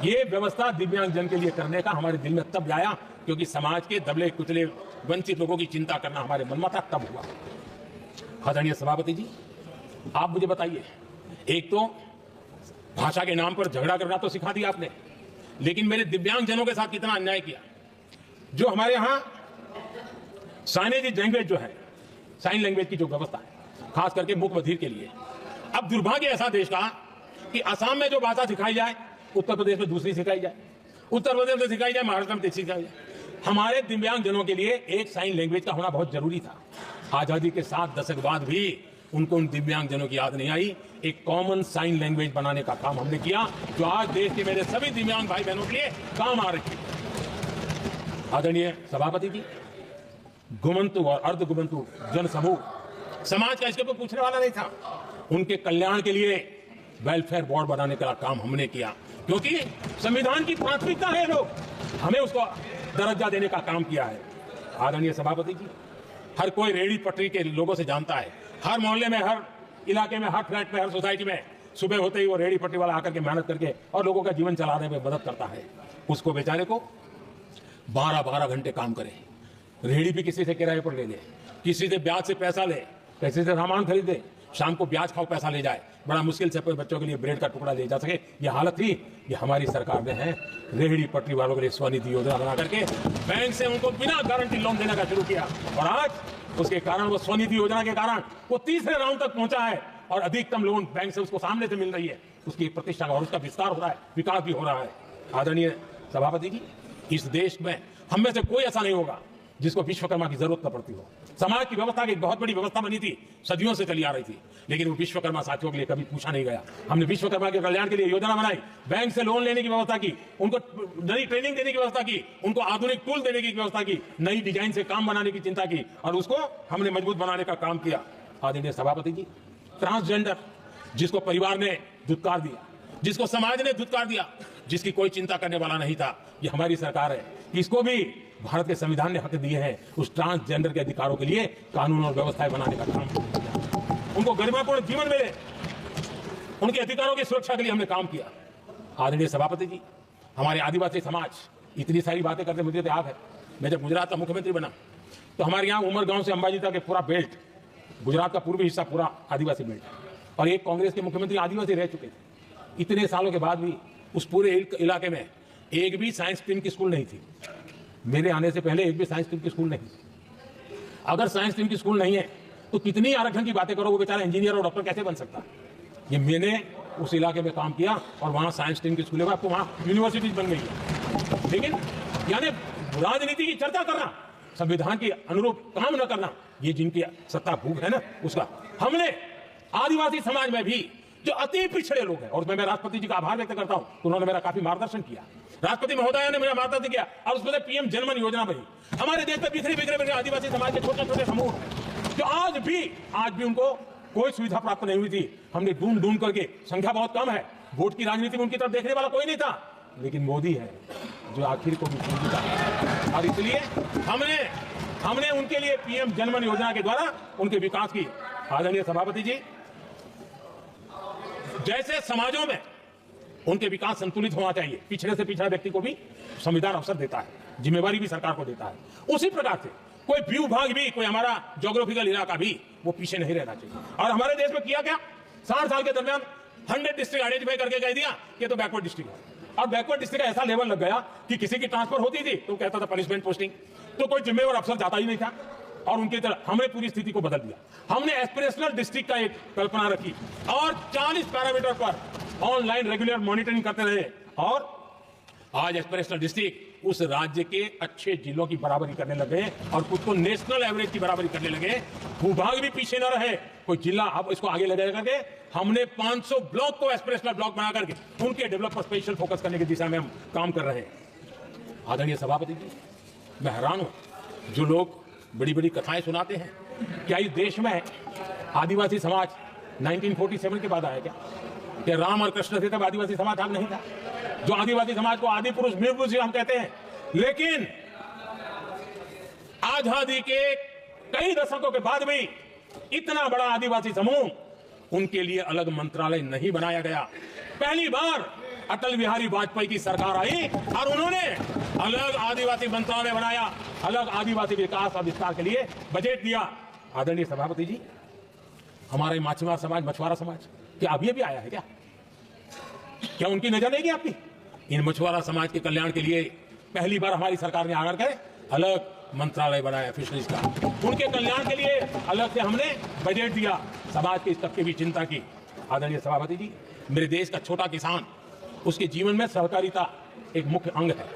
ये व्यवस्था दिव्यांगजन के लिए करने का हमारे दिल में तब आया क्योंकि समाज के दबले कुचले वंचित लोगों की चिंता करना हमारे मन में था, तब हुआ। आदरणीय सभापति जी, आप मुझे बताइए, एक तो भाषा के नाम पर झगड़ा करना तो सिखा दिया आपने, लेकिन मेरे दिव्यांगजनों के साथ कितना अन्याय किया। जो हमारे यहां साइनेज लैंग्वेज जो है, साइन लैंग्वेज की जो व्यवस्था है खास करके मूक बधिर के लिए, अब दुर्भाग्य ऐसा देश का कि असम में जो भाषा सिखाई जाए उत्तर प्रदेश में दूसरी सिखाई जाए, उत्तर प्रदेश में सिखाई जाए, महाराष्ट्र में तीसरी सिखाई जाए। हमारे दिव्यांगजनों के लिए एक साइन लैंग्वेज का होना बहुत जरूरी था। आजादी के 7 दशक बाद भी उनको उन दिव्यांगजनों की याद नहीं आई। एक कॉमन साइन लैंग्वेज बनाने का काम हमने किया, जो आज देश के मेरे सभी दिव्यांग भाई बहनों के लिए काम आ रही है। आदरणीय सभापति जी, घुमंतु और अर्ध घुमंतु जन समूह समाज का इसके ऊपर पूछने वाला नहीं था। उनके कल्याण के लिए वेलफेयर बोर्ड बनाने का काम हमने किया, क्योंकि संविधान की प्राथमिकता है लोग, हमें उसको दर्जा देने का काम किया है। आदरणीय सभापति जी, हर कोई रेहड़ी पटरी के लोगों से जानता है, हर मोहल्ले में, हर इलाके में, हर फ्लैट में, हर सोसाइटी में सुबह होते ही वो रेहड़ी पटरी वाला आकर के मेहनत करके और लोगों का जीवन चलाने में मदद करता है। उसको बेचारे को 12-12 घंटे काम करे, रेहड़ी भी किसी से किराए पर ले ले, किसी से ब्याज से पैसा ले, किसी से सामान खरीदे, शाम को ब्याज खाओ पैसा ले जाए, बड़ा मुश्किल से बच्चों के लिए ब्रेड का टुकड़ा ले जा सके, ये हालत थी। ये हमारी सरकार ने है रेहड़ी पटरी वालों के लिए स्वनिधि योजना बना करके बैंक से उनको बिना गारंटी लोन देने का शुरू किया, और आज उसके कारण, वो स्वनिधि योजना के कारण वो तीसरे राउंड तक पहुंचा है और अधिकतम लोन बैंक से उसको सामने से मिल रही है। उसकी प्रतिष्ठा और उसका विस्तार हो रहा है, विकास भी हो रहा है। आदरणीय सभापति जी, इस देश में हम में से कोई ऐसा नहीं होगा जिसको विश्वकर्मा की जरूरत न पड़ती हो। समाज की व्यवस्था की एक बहुत बड़ी व्यवस्था बनी थी, सदियों से चली आ रही थी, लेकिन वो विश्वकर्मा साथियों के लिए कभी पूछा नहीं गया। हमने विश्वकर्मा के कल्याण के लिए योजना बनाई, बैंक से लोन लेने की व्यवस्था की, उनको नई ट्रेनिंग देने की व्यवस्था की, उनको आधुनिक टूल देने की व्यवस्था की, नई डिजाइन से काम बनाने की चिंता की, और उसको हमने मजबूत बनाने का काम किया। आदरणीय सभापति जी, ट्रांसजेंडर, जिसको परिवार ने धुतकार दिया, जिसको समाज ने धुतकार दिया, जिसकी कोई चिंता करने वाला नहीं था, ये हमारी सरकार है। इसको भी भारत के संविधान ने हक दिए हैं, उस ट्रांसजेंडर के अधिकारों के लिए कानून और व्यवस्थाएं बनाने का काम किया, उनको गरिमापूर्ण जीवन मिले, उनके अधिकारों की सुरक्षा के लिए हमने काम किया। आदरणीय सभापति जी, हमारे आदिवासी समाज इतनी सारी बातें करते, मुझे तो याद है मैं जब गुजरात का मुख्यमंत्री बना तो हमारे यहाँ उमरगांव से अंबाजी तक पूरा बेल्ट, गुजरात का पूर्वी हिस्सा पूरा आदिवासी बेल्ट, और एक कांग्रेस के मुख्यमंत्री आदिवासी रह चुके थे। इतने सालों के बाद भी उस पूरे इलाके में एक भी साइंस स्ट्रीम की स्कूल नहीं थी। मेरे आने से पहले एक भी साइंस स्ट्रीम की स्कूल नहीं थी। अगर साइंस स्ट्रीम की स्कूल नहीं है तो कितनी आरक्षण की बातें करो, वो बेचारा इंजीनियर और डॉक्टर कैसे बन सकता? ये मैंने उस इलाके में काम किया और वहां साइंस स्ट्रीम की स्कूलें, आपको वहां यूनिवर्सिटीज बन गई है। लेकिन यानी राजनीति की चर्चा करना, संविधान के अनुरूप काम न करना, ये जिनकी सत्ता भूख है ना, उसका हमने आदिवासी समाज में भी जो अति पिछड़े लोग हैं, और मैं राष्ट्रपति जी का आभार व्यक्त करता हूं, उन्होंने मेरा काफी मार्गदर्शन किया। राष्ट्रपति महोदय ने मेरा मार्गदर्शन किया और उसमें पीएम जनमन योजना बनी। हमारे देश में बिखरे बिखरे आदिवासी समाज के छोटे छोटे समूह जो आज भी उनको कोई सुविधा प्राप्त नहीं हुई थी। हमने ढूंढ ढूंढ करके, संख्या बहुत कम है, वोट की राजनीति में उनकी तरफ देखने वाला कोई नहीं था, लेकिन मोदी है जो आखिर को भी पूछता है, और इसलिए हमने उनके लिए पीएम जनमन योजना के द्वारा उनके विकास की। आदरणीय सभापति जी, जैसे समाजों में उनके विकास संतुलित होना चाहिए, पिछड़े से पिछड़ा व्यक्ति को भी संविधान अवसर देता है, जिम्मेवारी भी सरकार को देता है, उसी प्रकार से कोई व्यू भाग भी, कोई हमारा ज्योग्राफिकल इलाका भी वो पीछे नहीं रहना चाहिए। और हमारे देश में किया क्या, 60 साल के दरमियान 100 डिस्ट्रिक्ट आइडेंटिफाई करके कह दिया कि तो बैकवर्ड डिस्ट्रिक्ट है। और बैकवर्ड डिस्ट्रिक्ट का ऐसा लेवल लग गया कि किसी की ट्रांसफर होती थी तो कहता था पनिशमेंट पोस्टिंग, तो कोई जिम्मेवार अफसर जाता ही नहीं था, और उनकी तरह हमने पूरी स्थिति को बदल दिया। हमने एस्पिरेशनल डिस्ट्रिक्ट का एक कल्पना रखी और 40 पैरामीटर पर ऑनलाइन रेगुलर मॉनिटरिंग करते रहे, और आज एस्पिरेशनल डिस्ट्रिक्ट उस राज्य के अच्छे जिलों की बराबरी करने लगे और खुद को नेशनल एवरेज की बराबरी करने लगे। भूभाग भी पीछे न रहे, कोई जिला अब इसको आगे ले जाएगा करके हमने 500 ब्लॉक को एस्पिरेशनल ब्लॉक बना करके उनके डेवलप पर स्पेशल फोकस करने की दिशा में हम काम कर रहे हैं। आदरणीय सभापति जी, मैं हैरान हूं जो लोग बड़ी बड़ी कथाएं सुनाते हैं, क्या इस देश में आदिवासी समाज 1947 के बाद आया क्या राम और कृष्ण थे तब आदिवासी समाज भाग नहीं था? जो आदिवासी समाज को आदि पुरुष वीर पुरुष हम कहते हैं, लेकिन आजादी के कई दशकों के बाद भी इतना बड़ा आदिवासी समूह, उनके लिए अलग मंत्रालय नहीं बनाया गया। पहली बार अटल बिहारी वाजपेयी की सरकार आई और उन्होंने अलग आदिवासी मंत्रालय बनाया, अलग आदिवासी विकास और विस्तार के लिए बजट दिया। आदरणीय सभापति जी, हमारे माछीमार समाज, मछुआरा समाज, क्या अभी भी आया है क्या उनकी नजर नहीं गई आपकी? इन मछुआरा समाज के कल्याण के लिए पहली बार हमारी सरकार ने आकर के अलग मंत्रालय बनाया फिशरीज का, उनके कल्याण के लिए अलग से हमने बजट दिया, समाज के इस तबके की चिंता की। आदरणीय सभापति जी, मेरे देश का छोटा किसान, उसके जीवन में सहकारिता एक मुख्य अंग है।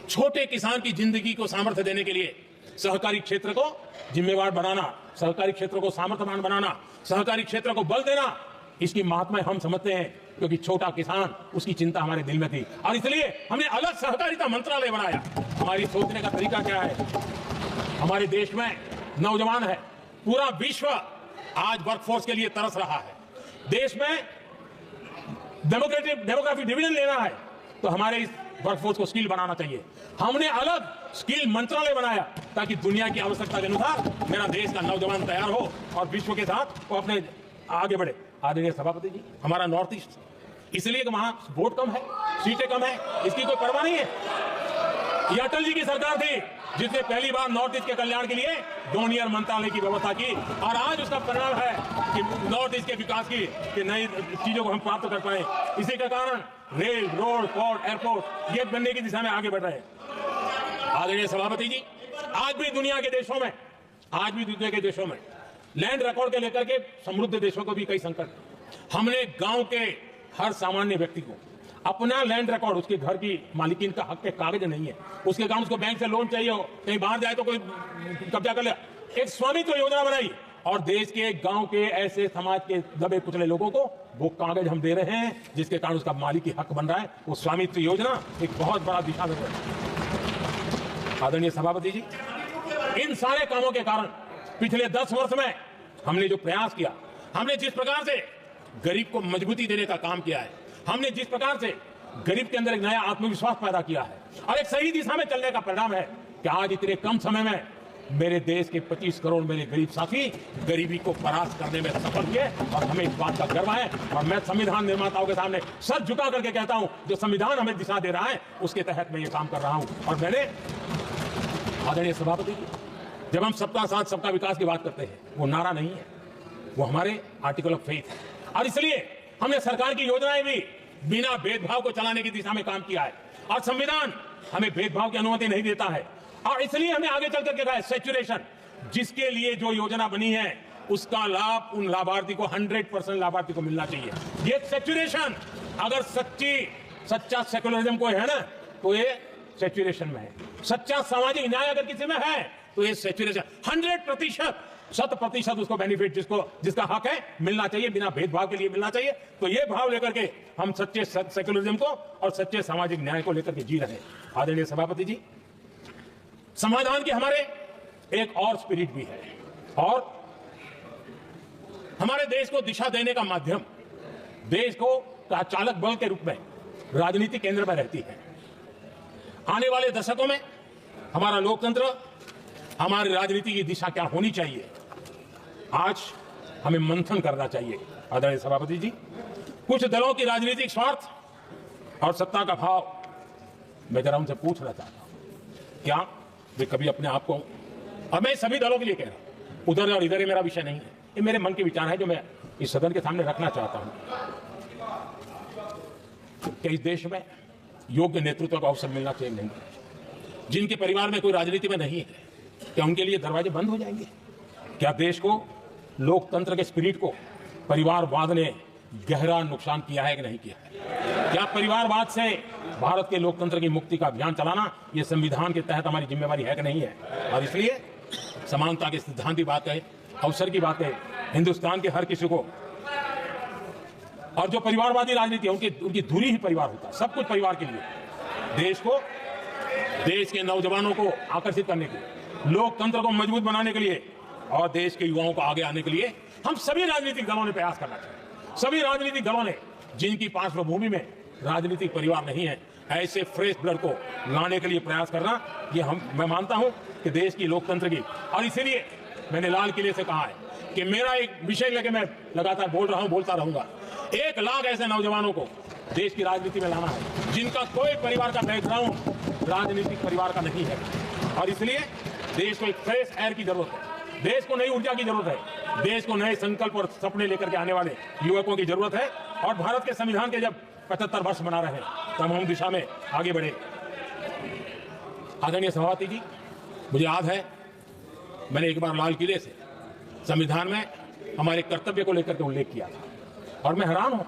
छोटे किसान की जिंदगी को सामर्थ्य देने के लिए सहकारी क्षेत्र को जिम्मेवार बनाना, सहकारी क्षेत्र को सामर्थ्यवान बनाना, सहकारी क्षेत्र को बल देना, इसकी महात्मा हम समझते हैं, क्योंकि छोटा किसान, उसकी चिंता हमारे दिल में थी और इसलिए हमने अलग सहकारिता मंत्रालय बनाया। हमारी सोचने का तरीका क्या है? हमारे देश में नौजवान है, पूरा विश्व आज वर्कफोर्स के लिए तरस रहा है। देश में डेमोग्राफिक डिवीजन लेना है तो हमारे इस वर्कफोर्स को स्किल बनाना चाहिए। हमने अलग स्किल मंत्रालय बनाया ताकि दुनिया की आवश्यकता के अनुसार मेरा देश का नौजवान तैयार हो और विश्व के साथ वो अपने आगे बढ़े। आदरणीय सभापति जी, हमारा नॉर्थ ईस्ट इसलिए कि वहां वोट कम है, सीटें कम है, इसकी कोई परवाह नहीं है। ये अटल जी की सरकार थी जिसने पहली बार नॉर्थ ईस्ट के कल्याण के लिए डोनियर मंत्रालय की व्यवस्था की और आज उसका परिणाम है कि नॉर्थ ईस्ट के विकास की कि नई चीजों को हम प्राप्त कर पाए। इसी के कारण रेल, रोड, पोर्ट, एयरपोर्ट ये बनने की दिशा में आगे बढ़ रहे हैं। आदरणीय सभापति जी, आज भी दुनिया के देशों में लैंड रिकॉर्ड के लेकर के समृद्ध देशों को भी कई संकट। हमने गांव के हर सामान्य व्यक्ति को अपना लैंड रिकॉर्ड, उसके घर की मालिकीन का हक के कागज नहीं है, उसके कारण उसको बैंक से लोन चाहिए हो, कहीं बाहर जाए तो कोई कब्जा कर ले, एक स्वामित्व योजना बनाई और देश के गांव के ऐसे समाज के दबे कुचले लोगों को वो कागज हम दे रहे हैं जिसके कारण उसका मालिकी हक बन रहा है। वो स्वामित्व योजना एक बहुत बड़ा दिशा दे रहा है। आदरणीय सभापति जी, इन सारे कामों के कारण पिछले 10 वर्ष में हमने जो प्रयास किया, हमने जिस प्रकार से गरीब को मजबूती देने का काम किया है, हमने जिस प्रकार से गरीब के अंदर एक नया आत्मविश्वास पैदा किया है और एक सही दिशा में चलने का परिणाम है कि आज इतने कम समय में मेरे देश के 25 करोड़ मेरे गरीब साथी गरीबी को परास्त करने में सफल किए और हमें इस बात का गर्व है। और मैं संविधान निर्माताओं के सामने सर झुका करके कहता हूं, जो संविधान हमें दिशा दे रहा है उसके तहत मैं ये काम कर रहा हूं। और मैंने, आदरणीय सभापति जी, जब हम सबका साथ सबका विकास की बात करते हैं, वो नारा नहीं है, वो हमारे आर्टिकल ऑफ फेथ है। और इसलिए हमने सरकार की योजनाएं भी बिना भेदभाव को चलाने की दिशा में काम किया है और संविधान हमें भेदभाव की अनुमति नहीं देता है। और इसलिए हमने आगे चल करके कहा है सैचुरेशन, जिसके लिए जो योजना बनी है उसका लाभ उन लाभार्थी को 100% लाभार्थी को मिलना चाहिए। ये सैचुरेशन अगर सच्चा सेकुलरिज्म कोई है ना तो ये सैचुरेशन में है। सच्चा सामाजिक न्याय अगर किसी में है तो ये सैचुरेशन 100% उसको बेनिफिट जिसका हक है मिलना चाहिए, बिना भेदभाव के लिए मिलना चाहिए। तो ये भाव लेकर के हम सच्चे सेकुलरिज्म को और सच्चे सामाजिक न्याय को लेकर के जी रहे हैं। आदरणीय सभापति जी, समाधान की हमारे एक और स्पिरिट भी है और हमारे देश को दिशा देने का माध्यम देश को का चालक बल के रूप में राजनीति केंद्र में रहती है। आने वाले दशकों में हमारा लोकतंत्र, हमारी राजनीति की दिशा क्या होनी चाहिए, आज हमें मंथन करना चाहिए। आदरणीय सभापति जी, कुछ दलों की राजनीतिक स्वार्थ और सत्ता का भाव, मैं जरा उनसे पूछना चाहता हूं, क्या वे कभी अपने आप को, और मैं सभी दलों के लिए कह रहा हूं, उधर और इधर ये मेरा विषय नहीं है, ये मेरे मन के विचार है जो मैं इस सदन के सामने रखना चाहता हूं, कि इस देश में योग्य नेतृत्व का अवसर मिलना चाहिए नहीं? जिनके परिवार में कोई राजनीति में नहीं है, क्या उनके लिए दरवाजे बंद हो जाएंगे? क्या देश को, लोकतंत्र के स्पिरिट को परिवारवाद ने गहरा नुकसान किया है कि नहीं किया है? क्या परिवारवाद से भारत के लोकतंत्र की मुक्ति का अभियान चलाना यह संविधान के तहत हमारी जिम्मेवारी है कि नहीं है? और इसलिए समानता के सिद्धांत की बात है, अवसर की बात है, हिंदुस्तान के हर किसी को, और जो परिवारवादी राजनीति है उनकी धुरी ही परिवार होता है, सब कुछ परिवार के लिए। देश को, देश के नौजवानों को आकर्षित करने के लिए, लोकतंत्र को मजबूत बनाने के लिए और देश के युवाओं को आगे आने के लिए हम सभी राजनीतिक दलों ने प्रयास करना चाहिए। सभी राजनीतिक दलों ने, जिनकी पार्श्वभूमि में राजनीतिक परिवार नहीं है, ऐसे फ्रेश ब्लड को लाने के लिए प्रयास करना, ये मैं मानता हूं कि देश की लोकतंत्र की, और इसीलिए मैंने लाल किले से कहा है कि मेरा एक विषय लेके मैं लगातार बोल रहा हूं, बोलता रहूंगा। 1 लाख ऐसे नौजवानों को देश की राजनीति में लाना है जिनका कोई परिवार का बैकग्राउंड राजनीतिक परिवार का नहीं है। और इसलिए देश को एक फ्रेश एयर की जरूरत है, देश को नई ऊर्जा की जरूरत है, देश को नए संकल्प और सपने लेकर के आने वाले युवकों की जरूरत है। और भारत के संविधान के जब 75 वर्ष मना रहे हैं तो हम दिशा में आगे बढ़े। आदरणीय सभापति जी, मुझे याद है मैंने एक बार लाल किले से संविधान में हमारे कर्तव्य को लेकर के उल्लेख किया था और मैं हैरान हूं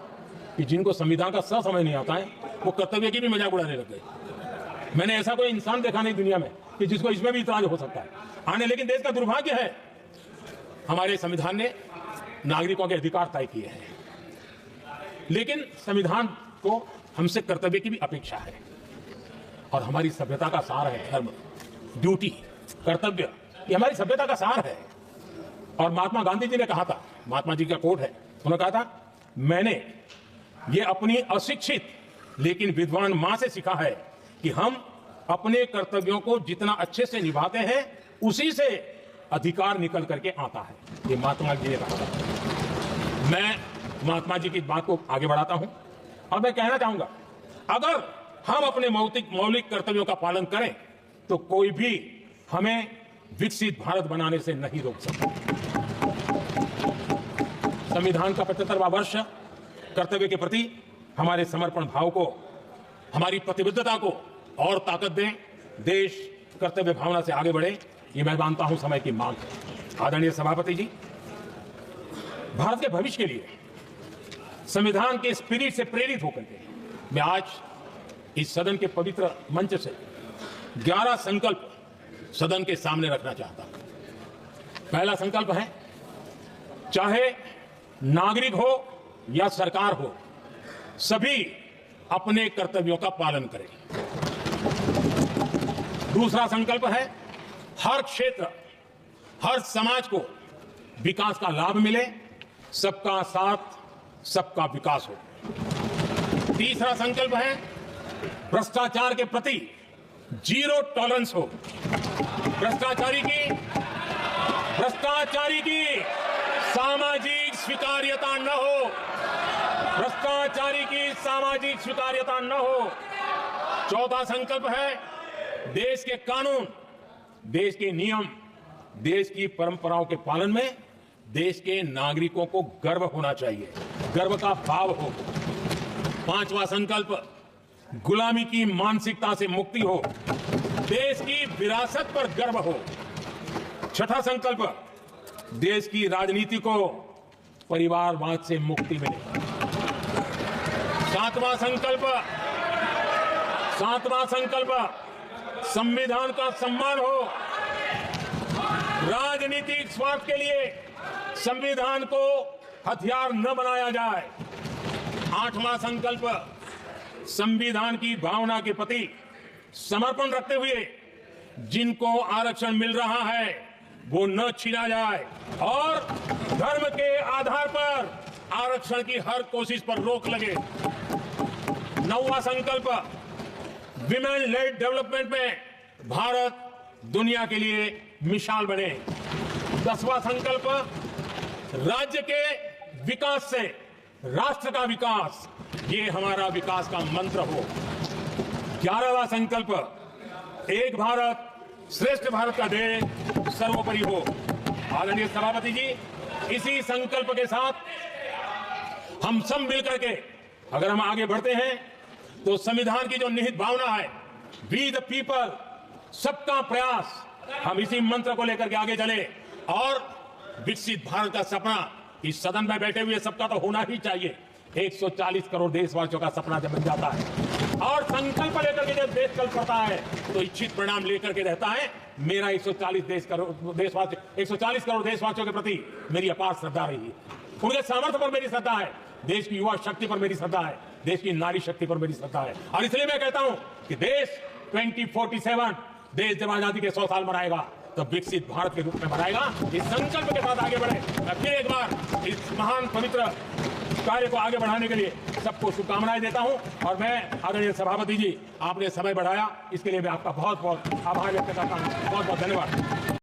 कि जिनको संविधान का स समझ नहीं आता है वो कर्तव्य की भी मजाक उड़ाने लग गए। मैंने ऐसा कोई इंसान देखा नहीं दुनिया में कि जिसको इसमें भी इतराज हो सकता है आने। लेकिन देश का दुर्भाग्य है, हमारे संविधान ने नागरिकों के अधिकार तय किए हैं, लेकिन संविधान को हमसे कर्तव्य की भी अपेक्षा है। और हमारी सभ्यता का सार है धर्म, ड्यूटी, कर्तव्य, ये हमारी सभ्यता का सार है। और महात्मा गांधी जी ने कहा था, महात्मा जी का कोट है, उन्होंने कहा था, मैंने ये अपनी अशिक्षित लेकिन विद्वान मां से सीखा है कि हम अपने कर्तव्यों को जितना अच्छे से निभाते हैं उसी से अधिकार निकल करके आता है। ये महात्मा जी ने कहा था। मैं महात्मा जी की बात को आगे बढ़ाता हूं और मैं कहना चाहूंगा, अगर हम अपने मौलिक कर्तव्यों का पालन करें तो कोई भी हमें विकसित भारत बनाने से नहीं रोक सकता। संविधान का 75वां वर्ष कर्तव्य के प्रति हमारे समर्पण भाव को, हमारी प्रतिबद्धता को और ताकत दें, देश कर्तव्य भावना से आगे बढ़े, ये मैं मानता हूं समय की मांग है। आदरणीय सभापति जी, भारत के भविष्य के लिए संविधान के स्पिरिट से प्रेरित होकर के मैं आज इस सदन के पवित्र मंच से 11 संकल्प सदन के सामने रखना चाहता हूं। पहला संकल्प है, चाहे नागरिक हो या सरकार हो, सभी अपने कर्तव्यों का पालन करें। दूसरा संकल्प है, हर क्षेत्र, हर समाज को विकास का लाभ मिले, सबका साथ, सबका विकास हो। तीसरा संकल्प है, भ्रष्टाचार के प्रति जीरो टॉलरेंस हो। भ्रष्टाचारी की सामाजिक स्वीकार्यता न हो। भ्रष्टाचारी की सामाजिक स्वीकार्यता न हो। चौथा संकल्प है, देश के कानून, देश के नियम, देश की परंपराओं के पालन में देश के नागरिकों को गर्व होना चाहिए, गर्व का भाव हो। पांचवा संकल्प, गुलामी की मानसिकता से मुक्ति हो, देश की विरासत पर गर्व हो। छठा संकल्प, देश की राजनीति को परिवारवाद से मुक्ति मिले। सातवां संकल्प, संविधान का सम्मान हो। राजनीतिक स्वार्थ के लिए संविधान को हथियार न बनाया जाए। आठवां संकल्प, संविधान की भावना के प्रति समर्पण रखते हुए जिनको आरक्षण मिल रहा है वो न छीना जाए और धर्म के आधार पर आरक्षण की हर कोशिश पर रोक लगे। नौवां संकल्प, विमेन लेड डेवलपमेंट में भारत दुनिया के लिए मिसाल बने। 10वां संकल्प, राज्य के विकास से राष्ट्र का विकास, ये हमारा विकास का मंत्र हो। 11वां संकल्प, एक भारत श्रेष्ठ भारत का ध्येय सर्वोपरि हो। आदरणीय सभापति जी, इसी संकल्प के साथ हम सब मिलकर के अगर हम आगे बढ़ते हैं तो संविधान की जो निहित भावना है, वी द पीपल, सबका प्रयास, हम इसी मंत्र को लेकर के आगे चले और विकसित भारत का सपना इस सदन में बैठे हुए सबका तो होना ही चाहिए। 140 करोड़ देशवासियों का सपना जब बन जाता है और संकल्प लेकर के जब देश चल पड़ता है तो इच्छित परिणाम लेकर के रहता है। मेरा 140 करोड़ देशवासियों के प्रति मेरी अपार श्रद्धा रही है। उनके सामर्थ्य पर मेरी श्रद्धा है, देश की युवा शक्ति पर मेरी श्रद्धा है, देश की नारी शक्ति पर मेरी श्रद्धा है। और इसलिए मैं कहता हूं कि देश 2047 देश जब आजादी के 100 साल मनाएगा तो विकसित भारत के रूप में मनाएगा। इस संकल्प के साथ आगे बढ़े। मैं फिर एक बार इस महान पवित्र कार्य को आगे बढ़ाने के लिए सबको शुभकामनाएं देता हूं और मैं आदरणीय सभापति जी, आपने समय बढ़ाया इसके लिए मैं आपका बहुत बहुत आभार व्यक्त करता हूं। बहुत बहुत धन्यवाद।